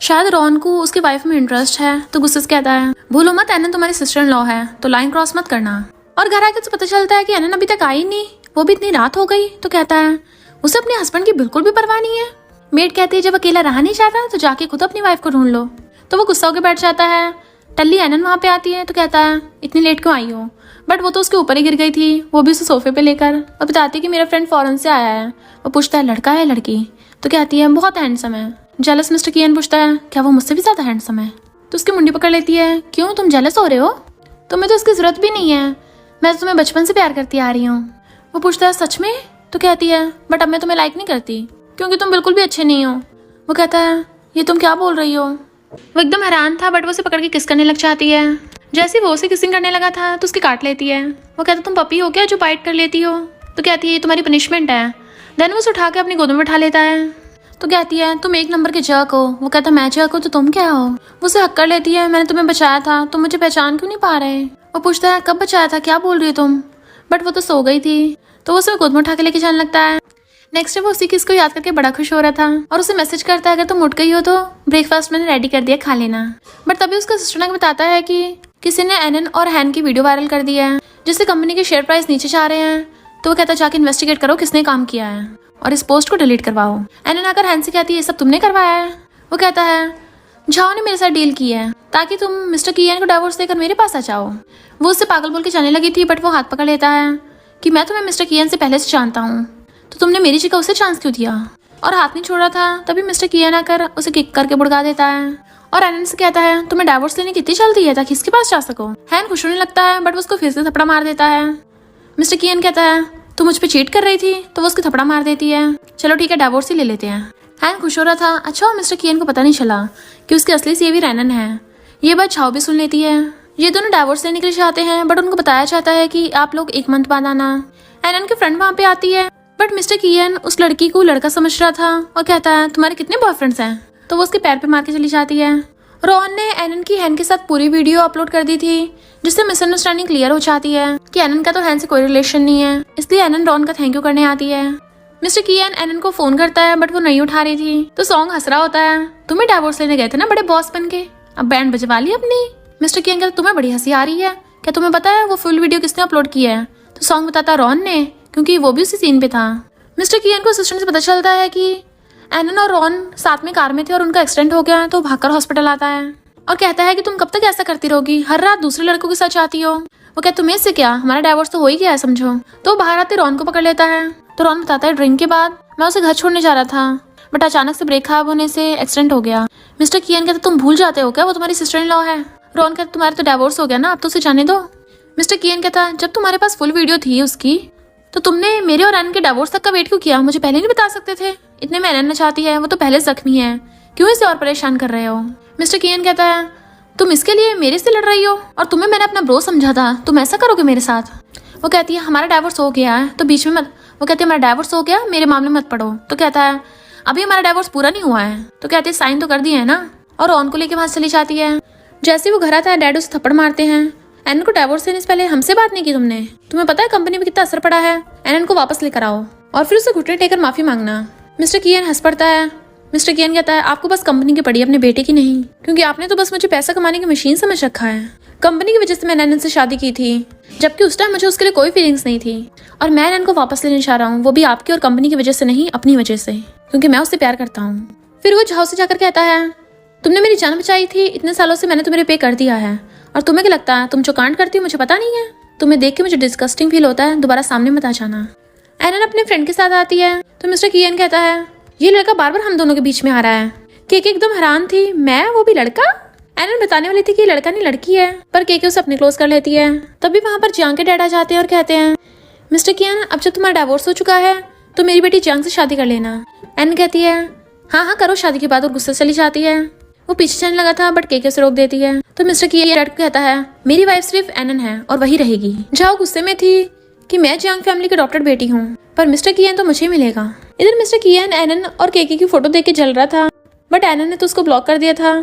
शायद रॉन को उसकी वाइफ में इंटरेस्ट है तो गुस्से से कहता है भूलो मत एनन तुम्हारी सिस्टर इन लॉ है तो लाइन क्रॉस मत करना। और घर आके तो पता चलता है कि एनन अभी तक आई नहीं, वो भी इतनी रात हो गई। तो कहता है उसे अपने हस्बैंड की बिल्कुल भी परवाह नहीं है। मेड कहती है जब अकेला रहा नहीं चाहता तो जाके खुद अपनी वाइफ को ढूंढ लो। तो वो गुस्सा होकर बैठ जाता है। टल्ली एनन वहाँ पे आती है तो कहता है इतनी लेट क्यों आई हो, बट वो तो उसके ऊपर ही गिर गई थी, वो भी उसे सोफे पे लेकर, और बताती है कि मेरा फ्रेंड फॉरेन से आया है। वो पूछता है लड़का है लड़की। तो कहती है बहुत हैंडसम है। जेलस मिस्टर कियन पूछता है क्या वो मुझसे भी ज्यादा हैंडसम है। तो उसकी मुंडी पकड़ लेती है क्यों तुम जेलस हो रहे हो, तुम्हें तो इसकी जरूरत भी नहीं है, मैं तो तुम्हें बचपन से प्यार करती आ रही हूँ। वो पूछता है सच में। तो कहती है बट अब मैं तुम्हें लाइक नहीं करती क्योंकि तुम बिल्कुल भी अच्छे नहीं हो। वो कहता है ये तुम क्या बोल रही हो। वो एकदम हैरान था बट वो उसे पकड़ के किस करने लग जाती है। जैसे वो उसे किसिंग करने लगा था तो उसकी काट लेती है। वो कहता तुम पपी हो क्या जो बाइट कर लेती हो। तो कहती है ये तुम्हारी पनिशमेंट है। देन वो उसे उठा के अपनी गोद में बैठा लेता है। तो कहती है तुम एक नंबर के जर्क हो। वो कहता मैं जर्क हो तो तुम क्या हो। वो उसे हक कर लेती है मैंने तुम्हें बचाया था, तुम मुझे पहचान क्यों नहीं पा रहे। वो पूछता है कब बचाया था, क्या बोल रही हो तुम, बट वो तो सो गई थी। तो वो उसे गोद में उठा के लेके जाने लगता है। नेक्स्ट डे वो उसी किस को याद करके बड़ा खुश हो रहा था और उसे मैसेज करता है अगर तुम उठ गई हो तो ब्रेकफास्ट मैंने रेडी कर दिया, खा लेना। बट तभी उसका सिस्टर ने बताता है कि किसी ने एनन और हैन की वीडियो वायरल कर दी है जिससे कंपनी के शेयर प्राइस नीचे जा रहे हैं। तो वो कहता है जाके इन्वेस्टिगेट करो किसने काम किया है और इस पोस्ट को डिलीट करवाओ। एनन आकर हैन से कहती है ये सब तुमने करवाया है। वो कहता है झाओ ने मेरे साथ डील की है ताकि तुम मिस्टर कियान को डिवोर्स देकर मेरे पास आ जाओ। वो उससे पागल बोल के जाने लगी थी, बट वो हाथ पकड़ लेता है कि मैं तुम्हें मिस्टर कियान से पहले से जानता हूँ, तो तुमने मेरी जगह उसे चांस क्यों दिया। और हाथ नहीं छोड़ा था तभी मिस्टर कियान आकर उसे किक करके बुड़का देता है और एनन से कहता है तुम्हें डिवोर्स लेने की इतनी जल्दी है ताकि इसके पास जा सको। हैन खुश होने लगता है बट वो उसको फिर से थपड़ा मार देता है। मिस्टर कियान कहता है तुम मुझ पे चीट कर रही थी, तो वो उसकी थपड़ा मार देती है। चलो ठीक है, डिवोर्स ही ले लेते हैं। हैन खुश हो रहा था। अच्छा, मिस्टर कियान को पता नहीं चला कि उसकी असली सेवी रैनन है। ये बात झाओ भी सुन लेती है। ये दोनों डिवोर्स लेने के लिए चाहते हैं बट उनको बताया जाता है कि आप लोग 1 मंथ बाद आना। एनन की फ्रेंड वहाँ पे आती है बट मिस्टर कियान उस लड़की को लड़का समझ रहा था और कहता है तुम्हारे कितने बॉयफ्रेंड्स हैं, तो वो उसके पैर पे मार के चली जाती है। रॉन ने एनन की हैन के साथ पूरी वीडियो अपलोड कर दी थी जिससे मिसअंडरस्टैंडिंग क्लियर हो जाती है कि एनन का तो हैन से कोई रिलेशन नहीं है, इसलिए एनन रॉन का थैंक यू करने आती है। मिस्टर कियान एनन को फोन करता है बट वो नहीं उठा रही थी, तो सॉन्ग हंस रहा होता है तुम्हें डिवोर्स लेने गए थे ना बड़े बॉस बन के, अब बैंड बजवा ली अपनी। मिस्टर कियान कहता तुम्हें बड़ी हंसी आ रही है, क्या तुम्हें पता है वो फुल वीडियो किसने अपलोड किया है। तो सॉन्ग बताता रॉन ने, क्योंकि वो भी उसी सीन पे था। मिस्टर कियान को असिस्टेंट से पता चलता है कि एनन और रॉन साथ में कार में थे और उनका एक्सीडेंट हो गया, तो भागकर हॉस्पिटल आता है और कहता है कि तुम कब तक ऐसा करती रहोगी, हर रात दूसरे लड़कों के साथ जाती हो। वो कहता तुम्हें इससे क्या, हमारा डिवोर्स तो हो ही गया है समझो। तो बाहर आते रॉन को पकड़ लेता है। तो रॉन बताता है ड्रिंक के बाद मैं उसे घर छोड़ने जा रहा था बट अचानक से ब्रेक खराब होने से एक्सीडेंट हो गया। मिस्टर कियान कहता तुम भूल जाते हो क्या, वो तुम्हारी सिस्टर इन लॉ है। रॉन कहता तुम्हारा तो डिवोर्स हो गया ना, अब तो उसे जाने दो। मिस्टर कियान कहता जब तुम्हारे पास फुल वीडियो थी उसकी, तो तुमने मेरे और एनन के डिवोर्स तक का वेट क्यों किया, मुझे पहले नहीं बता सकते थे। इतने में एनन चाहती है, वो तो पहले जख्मी है, क्यों इसे और परेशान कर रहे हो। मिस्टर कियान कहता है तुम इसके लिए मेरे से लड़ रही हो, और तुम्हें मैंने अपना ब्रो समझा था, तुम ऐसा करोगे मेरे साथ। वो कहती है हमारा डिवोर्स हो गया है तो बीच में मत, वो कहती है हमारा डिवोर्स हो गया, मेरे मामले मत पड़ो। तो कहता है अभी हमारा डिवोर्स पूरा नहीं हुआ है। तो कहती है साइन तो कर दिए है ना, और रॉन को लेके वहां चली जाती है। जैसे वो घर आता है डैड उसे थप्पड़ मारते हैं। एनन को डिवोर्स देने से पहले हमसे बात नहीं की तुमने, तुम्हें पता है कंपनी में कितना असर पड़ा है, एनन को वापस लेकर आओ और फिर उसे घुटने टेकर माफी मांगना। मिस्टर कियान हंस पड़ता है। मिस्टर कियान कहता है आपको बस कंपनी की पड़ी, अपने बेटे की नहीं, क्योंकि आपने तो बस मुझे पैसा कमाने की मशीन समझ रखा है। कंपनी की वजह से मैंने एनन से शादी की थी, जबकि उस टाइम मुझे उसके लिए कोई फीलिंग्स नहीं थी, और मैं एनन को वापस लेने चाह रहा हूँ, वो भी आपकी और कंपनी की वजह से नहीं, अपनी वजह से, क्योंकि मैं उससे प्यार करता हूँ। फिर वो झाओ से जाकर कहता है तुमने मेरी जान बचाई थी, इतने सालों से मैंने तुम्हें पे कर दिया है, और तुम्हें क्या लगता है तुम जो कांड करती हो मुझे पता नहीं है। तुम्हें देख के मुझे डिस्गस्टिंग फील होता है, दोबारा सामने मत आ जाना। एनन अपने फ्रेंड के साथ आती है तो मिस्टर कियान कहता है ये लड़का बार बार हम दोनों के बीच में आ रहा है। केके एकदम हैरान थी, मैं वो भी लड़का। एनन बताने वाली थी कि लड़का नहीं लड़की है, पर केके उसे अपने क्लोज कर लेती है। तभी वहां पर जियांग के डैड आ जाते हैं और कहते हैं मिस्टर कियान अब जब तुम्हारा डिवोर्स हो चुका है तो मेरी बेटी जियांग से शादी कर लेना। एनन कहती है हाँ हाँ करो शादी की बात, और गुस्से चली जाती है। वो पीछे चलने लगा था बट केके उसे रोक देती है। तो मिस्टर कियान डैड को कहता है मेरी वाइफ सिर्फ एनन है और वही रहेगी। झाओ गुस्से में थी कि मैं जियांग फैमिली की डॉक्टर बेटी हूँ, पर मिस्टर कियान तो मुझे मिलेगा। इधर मिस्टर कियान एनन और केके की फोटो देख के जल रहा था, बट एनन ने तो उसको ब्लॉक कर दिया था।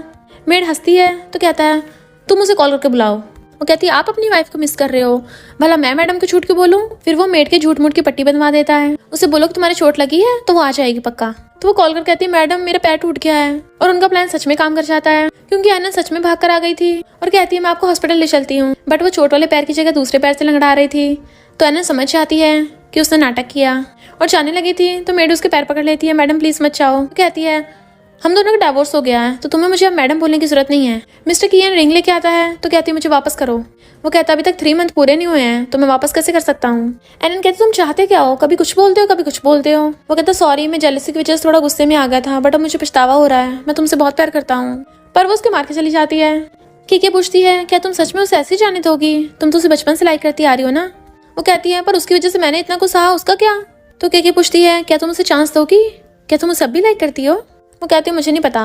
मेड हंसती है तो कहता है तुम उसे कॉल करके बुलाओ। वो कहती है आप अपनी वाइफ को मिस कर रहे हो, भला मैं मैडम को झूठ क्यों बोलूं। फिर वो मेड के झूठ मूठ की पट्टी बनवा देता है। उसे बोलो कि तुम्हारी चोट लगी है तो वो आ जाएगी पक्का। तो वो कॉल कर कहती है मैडम मेरा पैर टूट गया है, और उनका प्लान सच में काम कर जाता है, क्योंकि एनन सच में भाग कर आ गई थी और कहती है मैं आपको हॉस्पिटल ले चलती हूँ, बट वो चोट वाले पैर की जगह दूसरे पैर से लंगड़ा रही थी। तो एनन समझ जाती है कि उसने नाटक किया और जाने लगी थी, तो मेड उसके पैर पकड़ लेती है मैडम प्लीज मत जाओ। कहती है हम दोनों का डिवोर्स हो गया है तो तुम्हें मुझे अब मैडम बोलने की जरूरत नहीं है। मिस्टर कियान रिंग लेके आता है तो कहती है मुझे वापस करो। वो कहता अभी तक 3 मंथ पूरे नहीं हुए हैं तो मैं वापस कैसे कर सकता हूँ। एनन कहती तुम चाहते क्या हो, कभी कुछ बोलते हो कभी कुछ बोलते हो। वो कहता सॉरी मैं जेलसी की वजह से थोड़ा गुस्से में आ गया था, बट अब मुझे पछतावा हो रहा है, मैं तुमसे बहुत प्यार करता हूँ। पर वो उसके मार के चली जाती है। केके पूछती है क्या तुम सच में उसे ऐसे जाने दोगी, तुम तो उसे बचपन से लाइक करती आ रही हो ना। वो कहती है पर उसकी वजह से मैंने इतना कुछ सहा, उसका क्या। तो केके पूछती है क्या तुम उसे चांस दोगी, क्या तुम उसे अब भी लाइक करती हो। वो कहती है मुझे नहीं पता।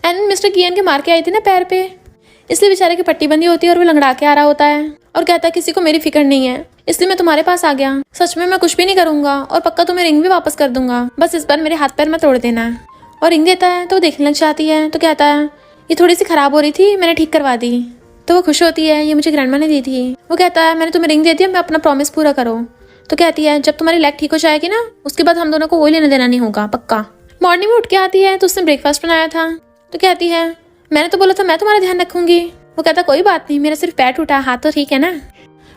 एनन मिस्टर कियान के मार के आई थी ना पैर पे, इसलिए बेचारे की पट्टी बंदी होती है और वो लंगड़ा के आ रहा होता है और कहता है किसी को मेरी फिक्र नहीं है, इसलिए मैं तुम्हारे पास आ गया। सच में मैं कुछ भी नहीं करूंगा और पक्का तुम्हें रिंग भी वापस कर दूंगा, बस इस बार मेरे हाथ पैर में तोड़ देना। और रिंग देता है तो वो देखने लग जाती है तो कहता है ये थोड़ी सी खराब हो रही थी, मैंने ठीक करवा दी। तो वो खुश होती है ये मुझे ग्रैंडमा ने दी थी। वो कहता है मैंने तुम्हें रिंग दे दिया, मैं अपना प्रॉमिस पूरा करो। तो कहती है जब तुम्हारी लेग ठीक हो जाएगी ना उसके बाद हम दोनों को कोई लेना देना नहीं होगा पक्का। मॉर्निंग में उठ के आती है तो उसने ब्रेकफास्ट बनाया था। तो कहती है मैंने तो बोला था मैं तुम्हारा ध्यान रखूंगी। वो कहता कोई बात नहीं, मेरा सिर्फ पैर टूटा, हाथ तो ठीक है ना।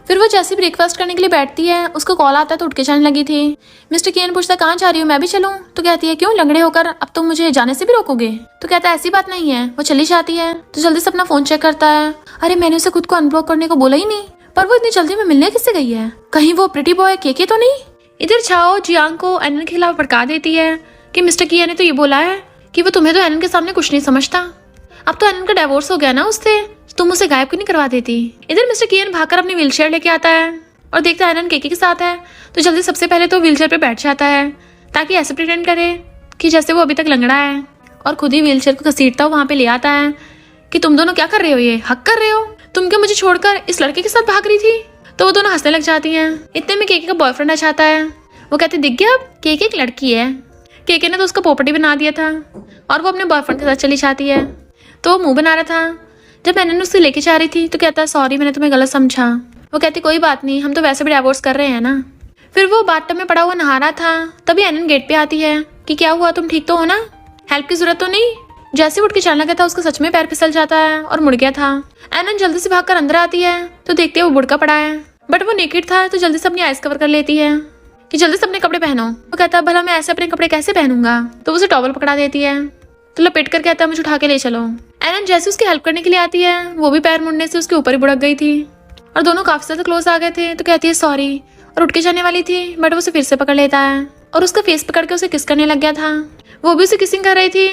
फिर वो जैसे ब्रेकफास्ट करने के लिए बैठती है उसको कॉल आता है तो उठ के जाने लगी थी। मिस्टर कियन पूछता है कहाँ जा रही हो, मैं भी चलूं? तो कहती है क्यों लंगड़े होकर अब तुम मुझे जाने से भी रोकोगे? तो कहता है ऐसी बात नहीं है। वो चली जाती है तो जल्दी से अपना फोन चेक करता है। अरे मैंने उसे खुद को अनब्लॉक करने को बोला ही नहीं, पर वो इतनी जल्दी में मिलने किससे गई है? कहीं वो प्रिटी बॉय केके तो नहीं? इधर झाओ जियांग को एनन के खिलाफ भड़का देती है कि मिस्टर कियन ने तो ये बोला है कि वो तुम्हें तो एनन के सामने कुछ नहीं समझता। अब तो एनन का डिवोर्स हो गया ना उससे, तुम उसे गायब क्यों नहीं करवा देती? इधर मिस्टर कियन भागकर अपनी व्हीलचेयर लेके आता है और देखता है एनन केके के साथ है तो जल्दी सबसे पहले तो व्हीलचेयर पे बैठ जाता है ताकि ऐसे प्रिटेंड करे कि जैसे वो अभी तक लंगड़ा है, और खुद ही व्हीलचेयर को घसीटता हुआ वहाँ पे ले आता है कि तुम दोनों क्या कर रहे हो, ये हक कर रहे हो? तुम क्या मुझे छोड़कर इस लड़के के साथ भाग रही थी? तो वो दोनों हंसने लग जाती हैं। इतने में केके का बॉयफ्रेंड आ जाता है। वो कहते दिख गया, अब केके एक लड़की है। केके ने तो उसका पोपटी बना दिया था और वो अपने बॉयफ्रेंड के साथ चली जाती है। तो वो मुंह बना रहा था। जब मैंने उससे लेके जा रही थी तो कहता है सॉरी मैंने तुम्हें गलत समझा। वो कहती कोई बात नहीं, हम तो वैसे भी डिवोर्स कर रहे हैं ना। फिर वो बाथटब में पड़ा हुआ नहा रहा था तभी एनन गेट पे आती है कि क्या हुआ, तुम ठीक तो हो ना? हेल्प की जरूरत तो नहीं? जैसे उठ के चलने लगा था उसका सच में पैर फिसल जाता है और मुड़ गया था। एनन जल्दी से भागकर अंदर आती है तो देखते वो बुड़का पड़ा है, बट वो नेकेड था तो जल्दी से अपनी आइज कवर कर लेती है कि जल्दी से अपने कपड़े पहनो। वो कहता है भला मैं ऐसे अपने कपड़े कैसे पहनूंगा? तो उसे टॉवल पकड़ा देती है तो लपेट कर कहता है मुझे उठा के ले चलो। एनन जैसे उसकी हेल्प करने के लिए आती है वो भी पैर मुड़ने से उसके ऊपर ही बुड़क गई थी और दोनों काफी ज्यादा क्लोज आ गए थे। तो कहती है सॉरी और उठ के जाने वाली थी, बट वो उसे फिर से पकड़ लेता है और उसका फेस पकड़ के उसे किस करने लग गया था। वो भी उसे किसिंग कर रही थी।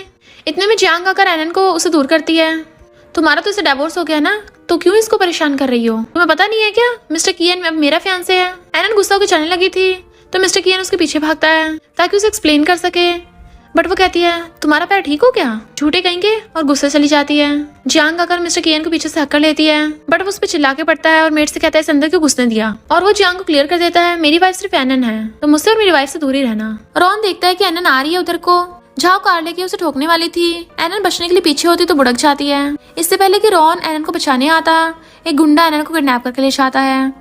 इतने में जियांग आकर एनन को उसे दूर करती है। तुम्हारा तो इसे डिवोर्स हो गया ना, तो क्यों इसको परेशान कर रही हो? तुम्हें पता नहीं है क्या मिस्टर कियन अब मेरा फियांसे है? एनन गुस्सा होकर चलने लगी थी तो मिस्टर कियन उसके पीछे भागता है ताकि उसे एक्सप्लेन कर सके, बट वो कहती है तुम्हारा पैर ठीक हो क्या? झूठे कहेंगे, और गुस्से चली जाती है। जियांग आकर मिस्टर कियन को पीछे से हक कर लेती है, बट वो उस पर चिल्ला के पड़ता है और मेट से कहता है इस अंदर क्यों घुसने दिया? और वो जियांग को क्लियर कर देता है मेरी वाइफ सिर्फ एनन है, तो मुझसे और मेरी वाइफ से दूर ही रहना। रॉन देखता है कि एनन आ रही है उधर को। झाओ कार लेके उसे ठोकने वाली थी। एनन बचने के लिए पीछे होती तो बुड़क जाती है। इससे पहले कि रॉन एनन को बचाने आता, एक गुंडा एनन को किडनैप करके ले जाता है।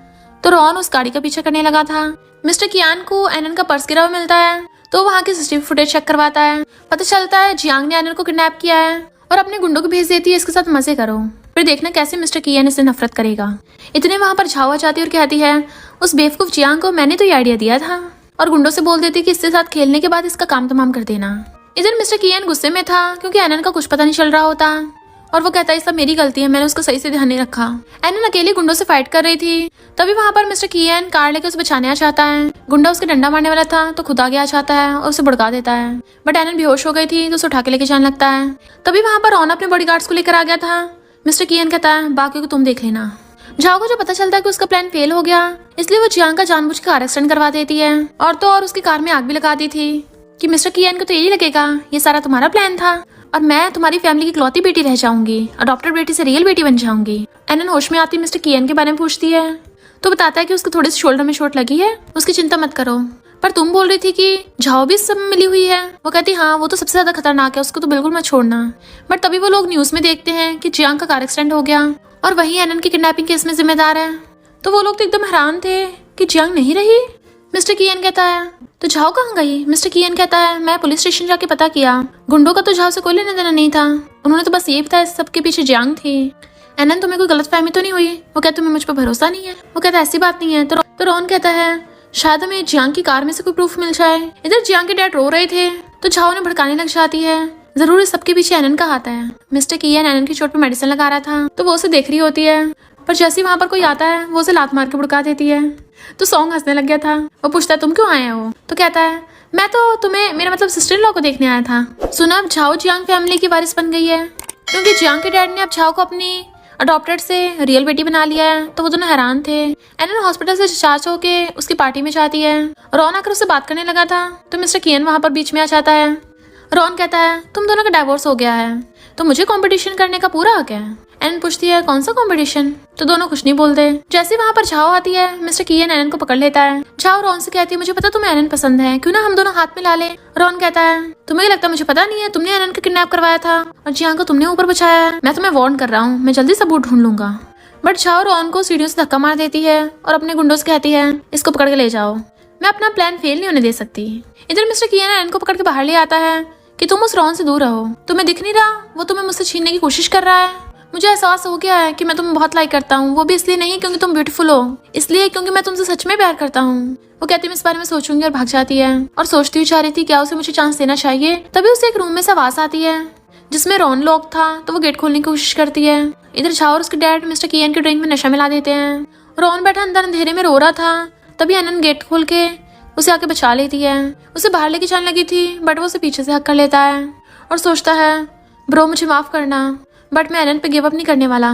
तो रॉन उस गाड़ी का पीछा करने लगा था। मिस्टर कियान को एनन का पर्स गिरा हुआ मिलता है तो वहाँ की सीसीटीवी फुटेज चेक करवाता है। पता चलता है जियांग ने एनन को किडनैप किया है और अपने गुंडों को भेज देती है इसके साथ मजे करो, फिर देखना कैसे मिस्टर कियान इससे नफरत करेगा। इतने वहाँ पर झाओ आ जाती है और कहती है उस बेवकूफ जियांग को मैंने तो ये आइडिया दिया था, और गुंडों से बोल देती कि इसके साथ खेलने के बाद इसका काम तमाम कर देना। इधर मिस्टर कियान गुस्से में था क्योंकि एनन का कुछ पता नहीं चल रहा होता और वो कहता है सब मेरी गलती है, मैंने उसको सही से ध्यान नहीं रखा। एनन अकेली गुंडों से फाइट कर रही थी तभी वहाँ पर मिस्टर कियान कार लेकर उसे बचाने आ जाता है। गुंडा उसके डंडा मारने वाला था तो खुद आगे आ जाता है और उसे भड़का देता है, बट एनन बेहोश हो गई थी तो उसे उठा के लेके जाने लगता है। तभी वहाँ पर रॉन अपने बॉडीगार्ड्स को लेकर आ गया था। मिस्टर कियान कहता है बाकी को तुम देख लेना। झाओ को जो पता चलता है कि उसका प्लान फेल हो गया, इसलिए वो जियांग का जानबूझ के कार एक्सीडेंट करवा देती है और तो और उसकी कार में आग भी लगा दी थी कि मिस्टर कियान को तो यही लगेगा ये सारा तुम्हारा प्लान था और मैं तुम्हारी फैमिली की इकलौती बेटी रह जाऊंगी, अडॉप्टेड बेटी से रियल बेटी बन जाऊंगी। एनन होश में आती मिस्टर कियान के बारे में पूछती है तो बताता है कि उसको थोड़ी सी शोल्डर में चोट लगी है, उसकी चिंता मत करो, पर तुम बोल रही थी कि झाओ भी सब मिली हुई है। वो कहती हाँ वो तो सबसे ज्यादा खतरनाक है, उसको तो बिल्कुल मत छोड़ना। बट तभी वो लोग न्यूज में देखते हैं कि जियांग का कार एक्सीडेंट हो गया और वही एनन की किडनैपिंग केस में जिम्मेदार है। तो वो लोग तो एकदम हैरान थे कि जियांग नहीं रही। मिस्टर कियान कहता है तो झाओ कहाँ गई? मिस्टर कियान कहता है मैं पुलिस स्टेशन जाके पता किया, गुंडों का तो झाओ से कोई लेना देना नहीं था, उन्होंने तो बस ये बताया सबके पीछे जियांग थी। एनन तुम्हें कोई गलतफहमी तो नहीं हुई? वो कहता तुम्हें मुझ पर भरोसा नहीं है? वो कहता ऐसी बात नहीं है। तो रॉन कहता है शायद हमें जियांग की कार में से कोई प्रूफ मिल जाए। इधर जियांग के डैड रो रहे थे तो झाओ ने भड़काने लग जाती है जरूर इस सबके पीछे एनन का हाथ है। मिस्टर कियान एनन की चोट पर मेडिसिन लगा रहा था तो वो उसे देख रही होती है, पर जैसे ही वहाँ पर कोई आता है वो उसे लात मार के भड़का देती है। तो सॉन्ग हंसने लग गया था। वो पूछता है तुम क्यों आए हो? तो कहता है मैं तो तुम्हें मेरा मतलब सिस्टर इन लॉ को देखने आया था। सुना अब झाओ जियांग फैमिली की वारिस बन गई है क्योंकि जियांग के डैड ने अब झाओ को अपनी अडॉप्टेड से रियल बेटी बना लिया है। तो वो दोनों हैरान थे। एनन हॉस्पिटल से डिस्चार्ज होके उसकी पार्टी में जाती है। रॉन आकर उससे बात करने लगा था तो मिस्टर कियान वहाँ पर बीच में आ जाता है। रॉन कहता है तुम दोनों का डिवोर्स हो गया है तो मुझे कंपटीशन करने का पूरा हक है। एनन पूछती है कौन सा कंपटीशन? तो दोनों कुछ नहीं बोलते। जैसे वहाँ पर झाओ आती है मिस्टर कियान एनन को पकड़ लेता है। झाओ रॉन से कहती है मुझे पता तुम्हें एनन पसंद है, क्यों ना हम दोनों हाथ मिला ले। रॉन कहता है तुम्हें लगता मुझे पता नहीं है? तुमने एनन को किडनैप करवाया था और जियांग को तुमने ऊपर बचाया है। मैं तुम्हें वार्न कर रहा हूँ, मैं जल्दी सबूत ढूंढ लूंगा। बट झाओ रॉन को सीढ़ियों से धक्का मार देती है और अपने गुंडों से कहती है इसको पकड़ के ले जाओ, मैं अपना प्लान फेल नहीं होने दे सकती। इधर मिस्टर कियान एनन को पकड़ के बाहर ले आता है कि तुम उस रॉन से दूर रहो, तुम्हें दिख नहीं रहा वो तुम्हें मुझसे छीनने की कोशिश कर रहा है। मुझे एहसास हो गया है कि मैं तुम्हें बहुत लाइक करता हूँ, वो भी इसलिए नहीं क्योंकि तुम ब्यूटीफुल हो, इसलिए क्योंकि मैं तुमसे सच में प्यार करता हूँ। वो कहती मैं इस बारे में सोचूंगी और भाग जाती है और सोचती हुई चाह रही थी क्या उसे मुझे चांस देना चाहिए। तभी उसे एक रूम में से आवाज आती है जिसमें रॉन लॉक था, तो वो गेट खोलने की कोशिश करती है। इधर झाओ और उसके डैड मिस्टर कियन के ड्रिंक में नशा मिला देते हैं। रॉन बैठा अंदर अंधेरे में रो रहा था, तभी एनन गेट खोल के उसे आके बचा लेती है। उसे बाहर लेके जाने लगी थी बट वो उसे पीछे से हक कर लेता है और सोचता है ब्रो मुझे माफ करना, बट मैं एनन पे गिव अप नहीं करने वाला।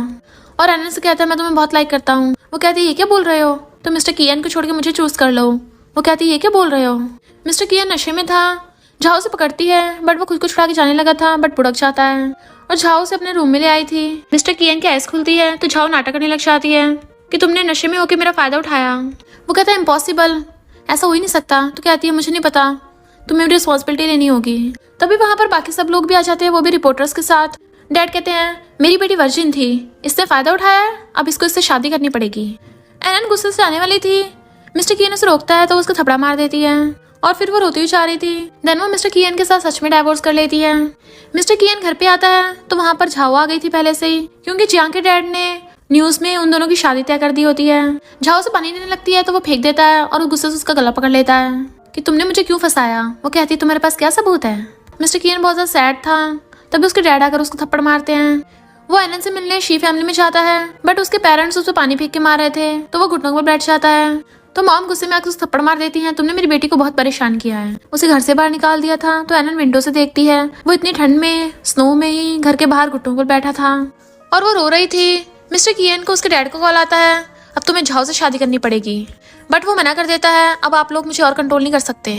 और एनन से कहता है मैं तुम्हें बहुत लाइक करता हूँ। वो कहती है ये क्या बोल रहे हो, तो मिस्टर कियन को छोड़ के मुझे चूज कर लो। वो कहती है ये क्या बोल रहे हो। मिस्टर कियन नशे में था, झाओ से पकड़ती है बट वो खुद को छुड़ा के जाने लगा था बट बुड़क जाता है और झाओ से अपने रूम में ले आई थी। मिस्टर कियन की आइज खुलती है तो झाओ नाटक करने लग जाती है कि तुमने नशे में होकर मेरा फायदा उठाया। वो कहता है इम्पॉसिबल, ऐसा हो ही नहीं सकता। तो कहती है मुझे नहीं पता, तुम्हें मेरी रिस्पॉन्सिबिलिटी लेनी होगी। तभी वहां पर बाकी सब लोग भी आ जाते हैं, वो भी रिपोर्टर्स के साथ। डैड कहते हैं मेरी बेटी वर्जिन थी, इसने फायदा उठाया है, अब इसको इससे शादी करनी पड़ेगी। एनन गुस्से से आने वाली थी, मिस्टर कियन उसे रोकता है तो उसको थपड़ा मार देती है और फिर वो रोती हुई जा रही थी। देन वो मिस्टर कियन के साथ सच में डाइवोर्स कर लेती है। मिस्टर कियन घर पे आता है तो वहां पर झाओ आ गई थी पहले से ही, क्योंकि जियांग के डैड ने न्यूज में उन दोनों की शादी तय कर दी होती है। झाओ से पानी लेने लगती है तो वो फेंक देता है और गुस्से से उसका गला पकड़ लेता है कि तुमने मुझे क्यों फंसाया। वो कहती है तुम्हारे पास क्या सबूत है। मिस्टर कियन बहुत ज्यादा सैड था, तभी उसके डैड आकर उसको थप्पड़ मारते हैं। वो एनन से मिलने शी फैमिली में जाता है बट उसके पेरेंट्स उसे पानी फेंक के मार रहे थे तो वो घुटनों पर बैठ जाता है। तो मॉम गुस्से में आकर उसे थप्पड़ मार देती है, तुमने मेरी बेटी को बहुत परेशान किया है, उसे घर से बाहर निकाल दिया था। तो एनन विंडो से देखती है, वो इतनी ठंड में स्नो में ही घर के बाहर घुटनों पर बैठा था और वो रो रही थी। मिस्टर कियन को उसके डैड को कॉल आता है, अब तुम्हें झाओ से शादी करनी पड़ेगी, बट वो मना कर देता है, अब आप लोग मुझे और कंट्रोल नहीं कर सकते,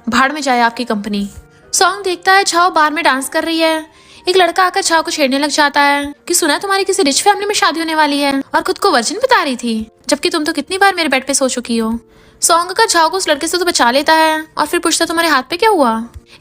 भाड़ में जाए आपकी कंपनी। सॉन्ग देखता है झाओ बार में डांस कर रही है। एक लड़का आकर झाओ को छेड़ने लग जाता है कि सुना है तुम्हारी किसी रिच फैमिली में शादी होने वाली है और खुद को वर्जिन बता रही थी, जबकि तुम तो कितनी बार मेरे बेड पे सो चुकी हो। सॉन्ग का झाओ को उस लड़के से तो बचा लेता है और फिर पूछता तुम्हारे हाथ पे क्या हुआ।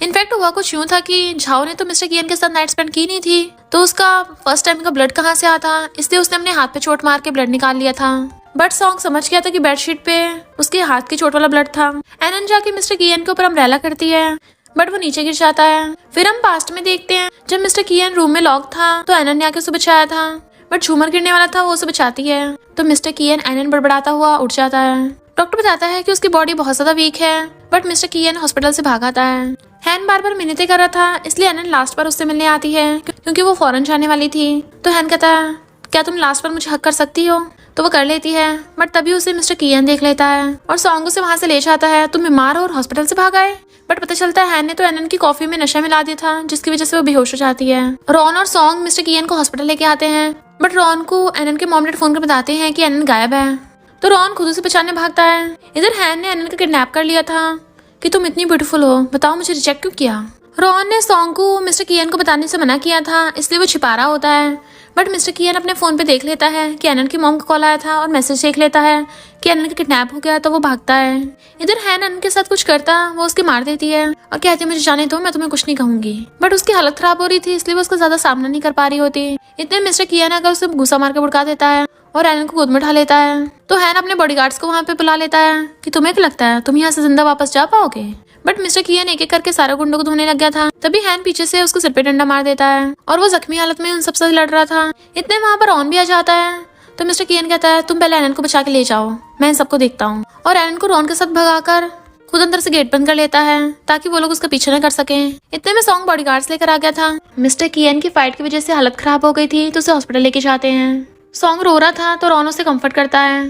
इनफैक्ट हुआ कुछ यूं था कि झाओ ने तो मिस्टर कियन के साथ नाइट स्पेंड की नहीं थी, तो उसका फर्स्ट टाइम का ब्लड कहाँ से आता, इसलिए उसने अपने हाथ पे चोट मार के ब्लड निकाल लिया था। बट सॉन्ग समझ गया था कि बेडशीट पे उसके हाथ की चोट वाला ब्लड था। एनन जाके मिस्टर कियन के ऊपर अम्ब्रेला करती है बट वो नीचे गिर जाता है। फिर हम पास्ट में देखते हैं जब मिस्टर कियन रूम में लॉक था तो एनन ने आके उसे बचाया था, बट झूमर गिरने वाला था, वो उसे बचाती है तो मिस्टर कियन एनन बड़बड़ाता हुआ उठ जाता है। डॉक्टर बताता है कि उसकी बॉडी बहुत ज्यादा वीक है, बट मिस्टर कियन हॉस्पिटल से भाग आता है। हैन बार बार मिन्नतें कर रहा था, इसलिए एनन लास्ट बार उससे मिलने आती है क्योंकि वो फॉरेन जाने वाली थी। तो हैन कहता है क्या तुम लास्ट बार मुझे हक कर सकती हो, तो वो कर लेती है, बट तभी उसे मिस्टर कियन देख लेता है और सॉन्ग उसे वहां से ले जाता है। तुम बीमार हो और हॉस्पिटल से भाग आए, बट पता चलता है हैन ने तो एनन की कॉफी में नशा मिला दिया था जिसकी वजह से वो बेहोश हो जाती है। रॉन और सॉन्ग मिस्टर कियन को हॉस्पिटल लेके आते हैं, बट रॉन को एनन के मॉम डैड फोन कर बताते हैं कि एनन गायब है, तो रॉन खुद उसे बचाने भागता है। इधर हैन ने एनन को किडनैप कर लिया था कि तुम इतनी ब्यूटीफुल हो, बताओ मुझे रिजेक्ट क्यों किया। रॉन ने सॉन्ग को मिस्टर कियन को बताने से मना किया था, इसलिए वो छिपा रहा होता है, बट मिस्टर कियन अपने फोन पे देख लेता है कि एनन की मॉम का कॉल आया था और मैसेज देख लेता है कि एनन का किडनैप हो गया, तो वो भागता है। इधर हैन एनन के साथ कुछ करता, वो उसके मार देती है और कहती है मुझे जाने दो, मैं तुम्हें कुछ नहीं कहूंगी, बट उसकी हालत खराब हो रही थी इसलिए वो उसका ज्यादा सामना नहीं कर पा रही होती। इतने मिस्टर कियन अगर उसे गुस्सा मार के भड़का देता है और एनन को गोद में उठा लेता है, तो हैन अपने बॉडीगार्ड्स को वहां पे बुला लेता है कि तुम्हें क्या लगता है तुम यहाँ से जिंदा वापस जा पाओगे। बट मिस्टर कियन एक एक करके सारे गुंडों को धोने लग गया था, तभी हैन पीछे से उसके सिर पे डंडा मार देता है और वो जख्मी हालत में उन सबसे लड़ रहा था। इतने वहां पर रॉन भी आ जाता है, तो मिस्टर कियन कहता है तुम पहले एनन को बचा के ले जाओ, मैं इन सबको देखता हूँ, और एनन को रॉन के साथ भगाकर खुद अंदर से गेट बंद कर लेता है ताकि वो लोग उसका पीछे न कर सके। इतने में सॉन्ग बॉडीगार्ड्स लेकर आ गया था। मिस्टर कियन की फाइट की वजह से हालत खराब हो गई थी तो उसे हॉस्पिटल लेके जाते हैं। सॉन्ग रो रहा था तो रॉन उसे कम्फर्ट करता है।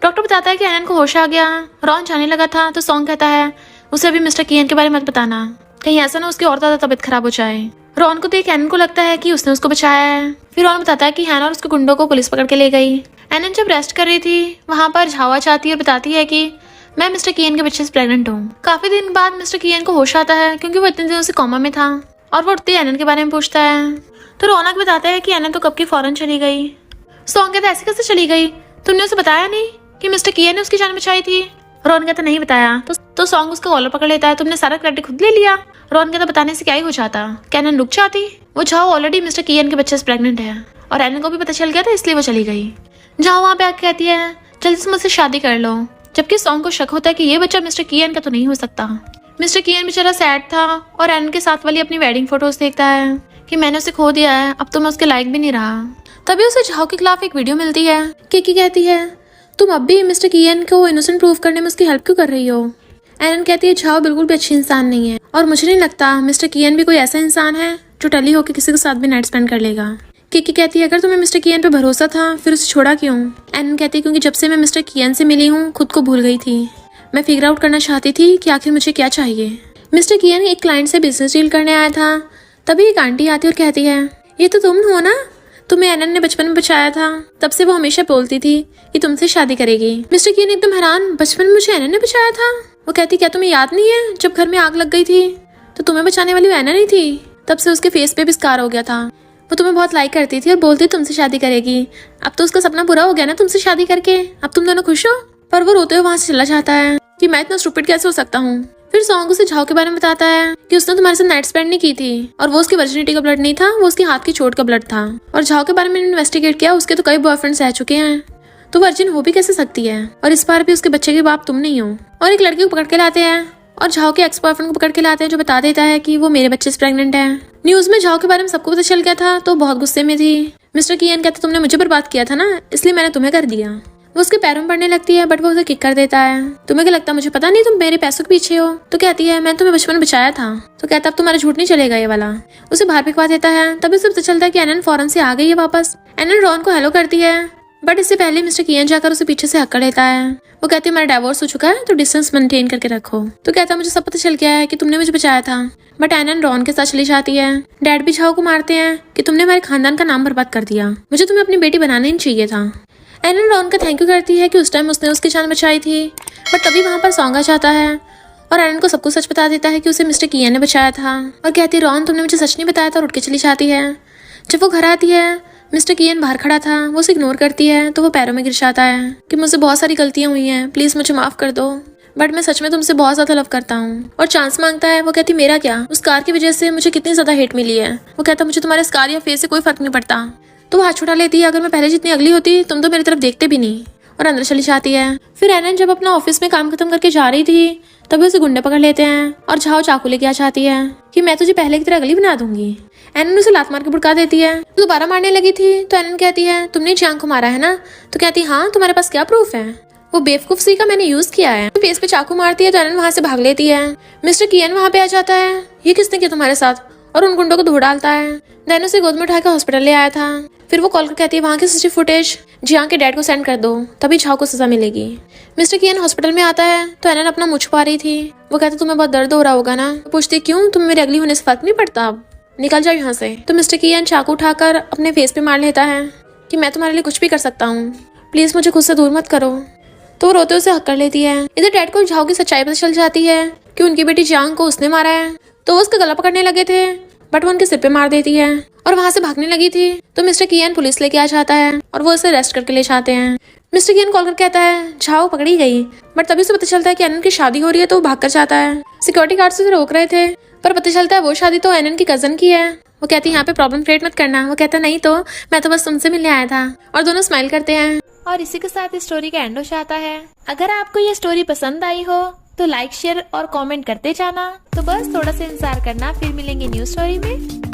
डॉक्टर बताता है कि एनन को होश आ गया। रॉन जाने लगा था तो सॉन्ग कहता है उसे अभी मिस्टर कियन के बारे में मत बताना, कहीं ऐसा ना उसकी और ज्यादा तबीयत खराब हो जाए। रॉन को देख एनन को लगता है कि उसने उसको बचाया है। फिर रॉन बताता है कि हैन और उसके गुंडों को पुलिस पकड़ के ले गई। एनन जब रेस्ट कर रही थी वहां पर झावा चाहती है और बताती है कि मैं मिस्टर कियन के बच्चे से प्रेग्नेंट हूँ। काफी दिन बाद मिस्टर कियन को होश आता है क्योंकि वो इतने दिनों से कोमा में था और वो उठते एनन के बारे में पूछता है, तो रौनक बताता है कि एनन तो कब की फौरन चली गई। सॉन्ग कहता है ऐसे कैसे चली गई, तुमने उसे बताया नहीं कि मिस्टर कियन ने उसकी जान बचाई थी। रॉन कहता नहीं बताया, तो सॉन्ग उसका कॉलर पकड़ लेता है, तुमने सारा क्रेडिट खुद ले लिया। रॉन कहता बताने से क्या ही हो जाता, क्या एनन रुक जाती, वो झाओ ऑलरेडी मिस्टर कियन के बच्चे से प्रेग्नेंट है और एनन को भी पता चल गया था इसलिए वो चली गई। झाओ वहाँ पे आके कहती है जल्दी से मुझसे शादी कर लो, जबकि सॉन्ग को शक होता है कि ये बच्चा मिस्टर कियन का तो नहीं हो सकता। मिस्टर कियन बेचारा सैड था और एनन के साथ वाली अपनी वेडिंग फोटोज देखता है कि मैंने उसे खो दिया है, अब तो मैं उसके लायक भी नहीं रहा। तभी उसे झाओ के खिलाफ एक वीडियो मिलती है। किकी कहती है तुम अब भी मिस्टर कियन को इनोसेंट प्रूव करने में उसकी हेल्प क्यों कर रही हो। एनन कहती है झाओ बिल्कुल भी अच्छी इंसान नहीं है और मुझे नहीं लगता मिस्टर कियन भी कोई ऐसा इंसान है जो टली होकर किसी के साथ भी नाइट स्पेंड कर लेगा। किकी कहती है अगर तुम्हें मिस्टर कियन पे भरोसा था फिर उसे छोड़ा क्यों। एनन कहती है क्योंकि जब से मैं मिस्टर कियन से मिली हूँ खुद को भूल गई थी। मैं फिगर आउट करना चाहती थी कि आखिर मुझे क्या चाहिए। मिस्टर कियन एक क्लाइंट से बिजनेस डील करने आया था। तभी एक आंटी आती और कहती है ये तो तुम हो ना, तुम्हें एनन ने बचपन में बचाया था। तब से वो हमेशा बोलती थी कि तुमसे शादी करेगी। मिस्टर कियन एकदम हैरान, बचपन में मुझे एनन ने बचाया था। वो कहती क्या तुम्हें याद नहीं है जब घर में आग लग गई थी तो तुम्हें बचाने वाली वो एनन ही थी। तब से उसके फेस पे भी स्कार हो गया था। वो तुम्हें बहुत लाइक करती थी और बोलती तुमसे शादी करेगी। अब तो उसका सपना पूरा हो गया ना तुमसे शादी करके। अब तुम दोनों खुश हो। पर वो रोते हुए वहां से चला जाता है कि मैं इतना स्टूपिड कैसे हो सकता हूँ। फिर सॉन्ग उसे झाओ के बारे में बताता है कि उसने तुम्हारे साथ नाइट स्पेंड नहीं की थी और वो उसकी वर्जिनिटी का ब्लड नहीं था, वो उसके हाथ की चोट का ब्लड था। और झाओ के बारे में इन्वेस्टिगेट किया, उसके तो कई बॉयफ्रेंड्स रह चुके हैं, तो वर्जिन हो भी कैसे सकती है। और इस बार भी उसके बच्चे के बाप तुम नहीं हो। और एक लड़की को पकड़ के लाते हैं और झाओ के एक्स बॉयफ्रेंड को पकड़ के लाते हैं जो बता देता है कि वो मेरे बच्चे से प्रेग्नेंट है। न्यूज में झाओ के बारे में सबको पता चल गया था तो बहुत गुस्से में थी। मिस्टर कियन कहते तुमने मुझे बर्बाद किया था ना, इसलिए मैंने तुम्हें कर दिया। वो उसके पैरों में पड़ने लगती है बट वो उसे किक कर देता है। तुम्हें क्या लगता मुझे पता नहीं तुम मेरे पैसों के पीछे हो। तो कहती है मैंने तुम्हें बचपन में बचाया था। तो कहता अब तुम्हारा झूठ नहीं चलेगा ये वाला। उसे बाहर फेंकवा देता है। तभी उसे पता चलता है कि एनन फॉरेन से आ गई है वापस। एनन रॉन को हेलो करती है बट इससे पहले मिस्टर कियन जाकर उसे पीछे से हक्का लेता है। वो कहती है हमारा डिवोर्स हो चुका है तो डिस्टेंस मेंटेन करके रखो। तो कहता मुझे सब पता चल गया है कि तुमने मुझे बचाया था। बट एनन रॉन के साथ चली जाती है। डैड भी झाओ को मारते हैं कि तुमने हमारे खानदान का नाम बर्बाद कर दिया, मुझे तुम्हें अपनी बेटी बनाना ही चाहिए था। एनन रॉन का थैंक यू करती है कि उस टाइम उसने उसकी जान बचाई थी। बट तभी वहाँ पर सॉन्ग आ जाता है और एनन को सब कुछ सच बता देता है कि उसे मिस्टर कियन ने बचाया था। और कहती है रॉन तुमने मुझे सच नहीं बताया था और उठ के चली जाती है। जब वो घर आती है मिस्टर कियन बाहर खड़ा था, वो उसे इग्नोर करती है तो वो पैरों में गिर जाता है कि मुझसे बहुत सारी गलतियां हुई हैं, प्लीज मुझे माफ कर दो, बट मैं सच में तुमसे बहुत ज्यादा लव करता हूँ। और चांस मांगता है। वो कहती मेरा क्या, उस कार की वजह से मुझे कितनी ज्यादा हेट मिली है। वो कहता मुझे तुम्हारे स्कार या फेस से कोई फर्क नहीं पड़ता। तो वो हाथ छुड़ा लेती है, अगर मैं पहले जितनी अगली होती तुम तो मेरी तरफ देखते भी नहीं, और अंदर चली जाती है। फिर एनन जब अपना ऑफिस में काम खत्म करके जा रही थी तभी उसे गुंडे पकड़ लेते हैं और झाओ चाकू लेके आ जाती है कि मैं तुझे पहले की तरह अगली बना दूंगी। एनन उसे लात मार के भड़का देती है। तो दोबारा मारने लगी थी तो एनन कहती है तुमने जियांग को मारा है ना। तो कहती हाँ, तुम्हारे पास क्या प्रूफ है। वो बेवकूफ सी का मैंने यूज किया है। तो फेस पे चाकू मारती है तो एनन वहां से भाग लेती है। मिस्टर कियन वहां पे आ जाता है, ये किसने किया तुम्हारे साथ, और उन गुंडों को धो डालता है। दैन उसे गोद में उठाकर हॉस्पिटल ले आया था। फिर वो कॉल कर कहती है वहाँ की सीसीटीवी फुटेज जियांग के डैड को सेंड कर दो, तभी झाओ को सजा मिलेगी। मिस्टर कियन हॉस्पिटल में आता है तो एनन अपना मुंह छुपा रही थी। वो कहते तुम्हें बहुत दर्द हो रहा होगा ना। पूछती क्यों, तुम्हें मेरी अगली होने से फर्क नहीं पड़ता, अब निकल जाओ यहाँ से। तो मिस्टर कियन चाकू उठाकर अपने फेस पे मार लेता है कि मैं तुम्हारे लिए कुछ भी कर सकता हूँ, प्लीज मुझे खुद से दूर मत करो। तो वो रोते उसे हक कर लेती है। इधर डैड को झाओ की सच्चाई पता चल जाती है कि उनकी बेटी जियांग को उसने मारा है। तो वो उसका गला पकड़ने लगे थे बट वो उनके सिर पे मार देती है और वहां से भागने लगी थी। तो मिस्टर कियन पुलिस लेके आ जाता है और वो उसे अरेस्ट करके ले जाते हैं। मिस्टर कियन कॉल करके कहता है झाओ पकड़ी गई, बट तभी उसे पता चलता है कि एनन की शादी हो रही है तो वो भाग कर जाता है। सिक्योरिटी गार्ड उसे रोक रहे थे पर पता चलता है वो शादी तो एनन की कजन की है। वो कहती है यहाँ पे प्रॉब्लम क्रिएट मत करना। वो कहता नहीं तो मैं तो बस तुमसे मिलने आया था। और दोनों स्माइल करते हैं और इसी के साथ इस स्टोरी का एंड हो जाता है। अगर आपको ये स्टोरी पसंद आई हो तो लाइक शेयर और कमेंट करते जाना। तो बस थोड़ा सा इंतजार करना, फिर मिलेंगे न्यू स्टोरी में।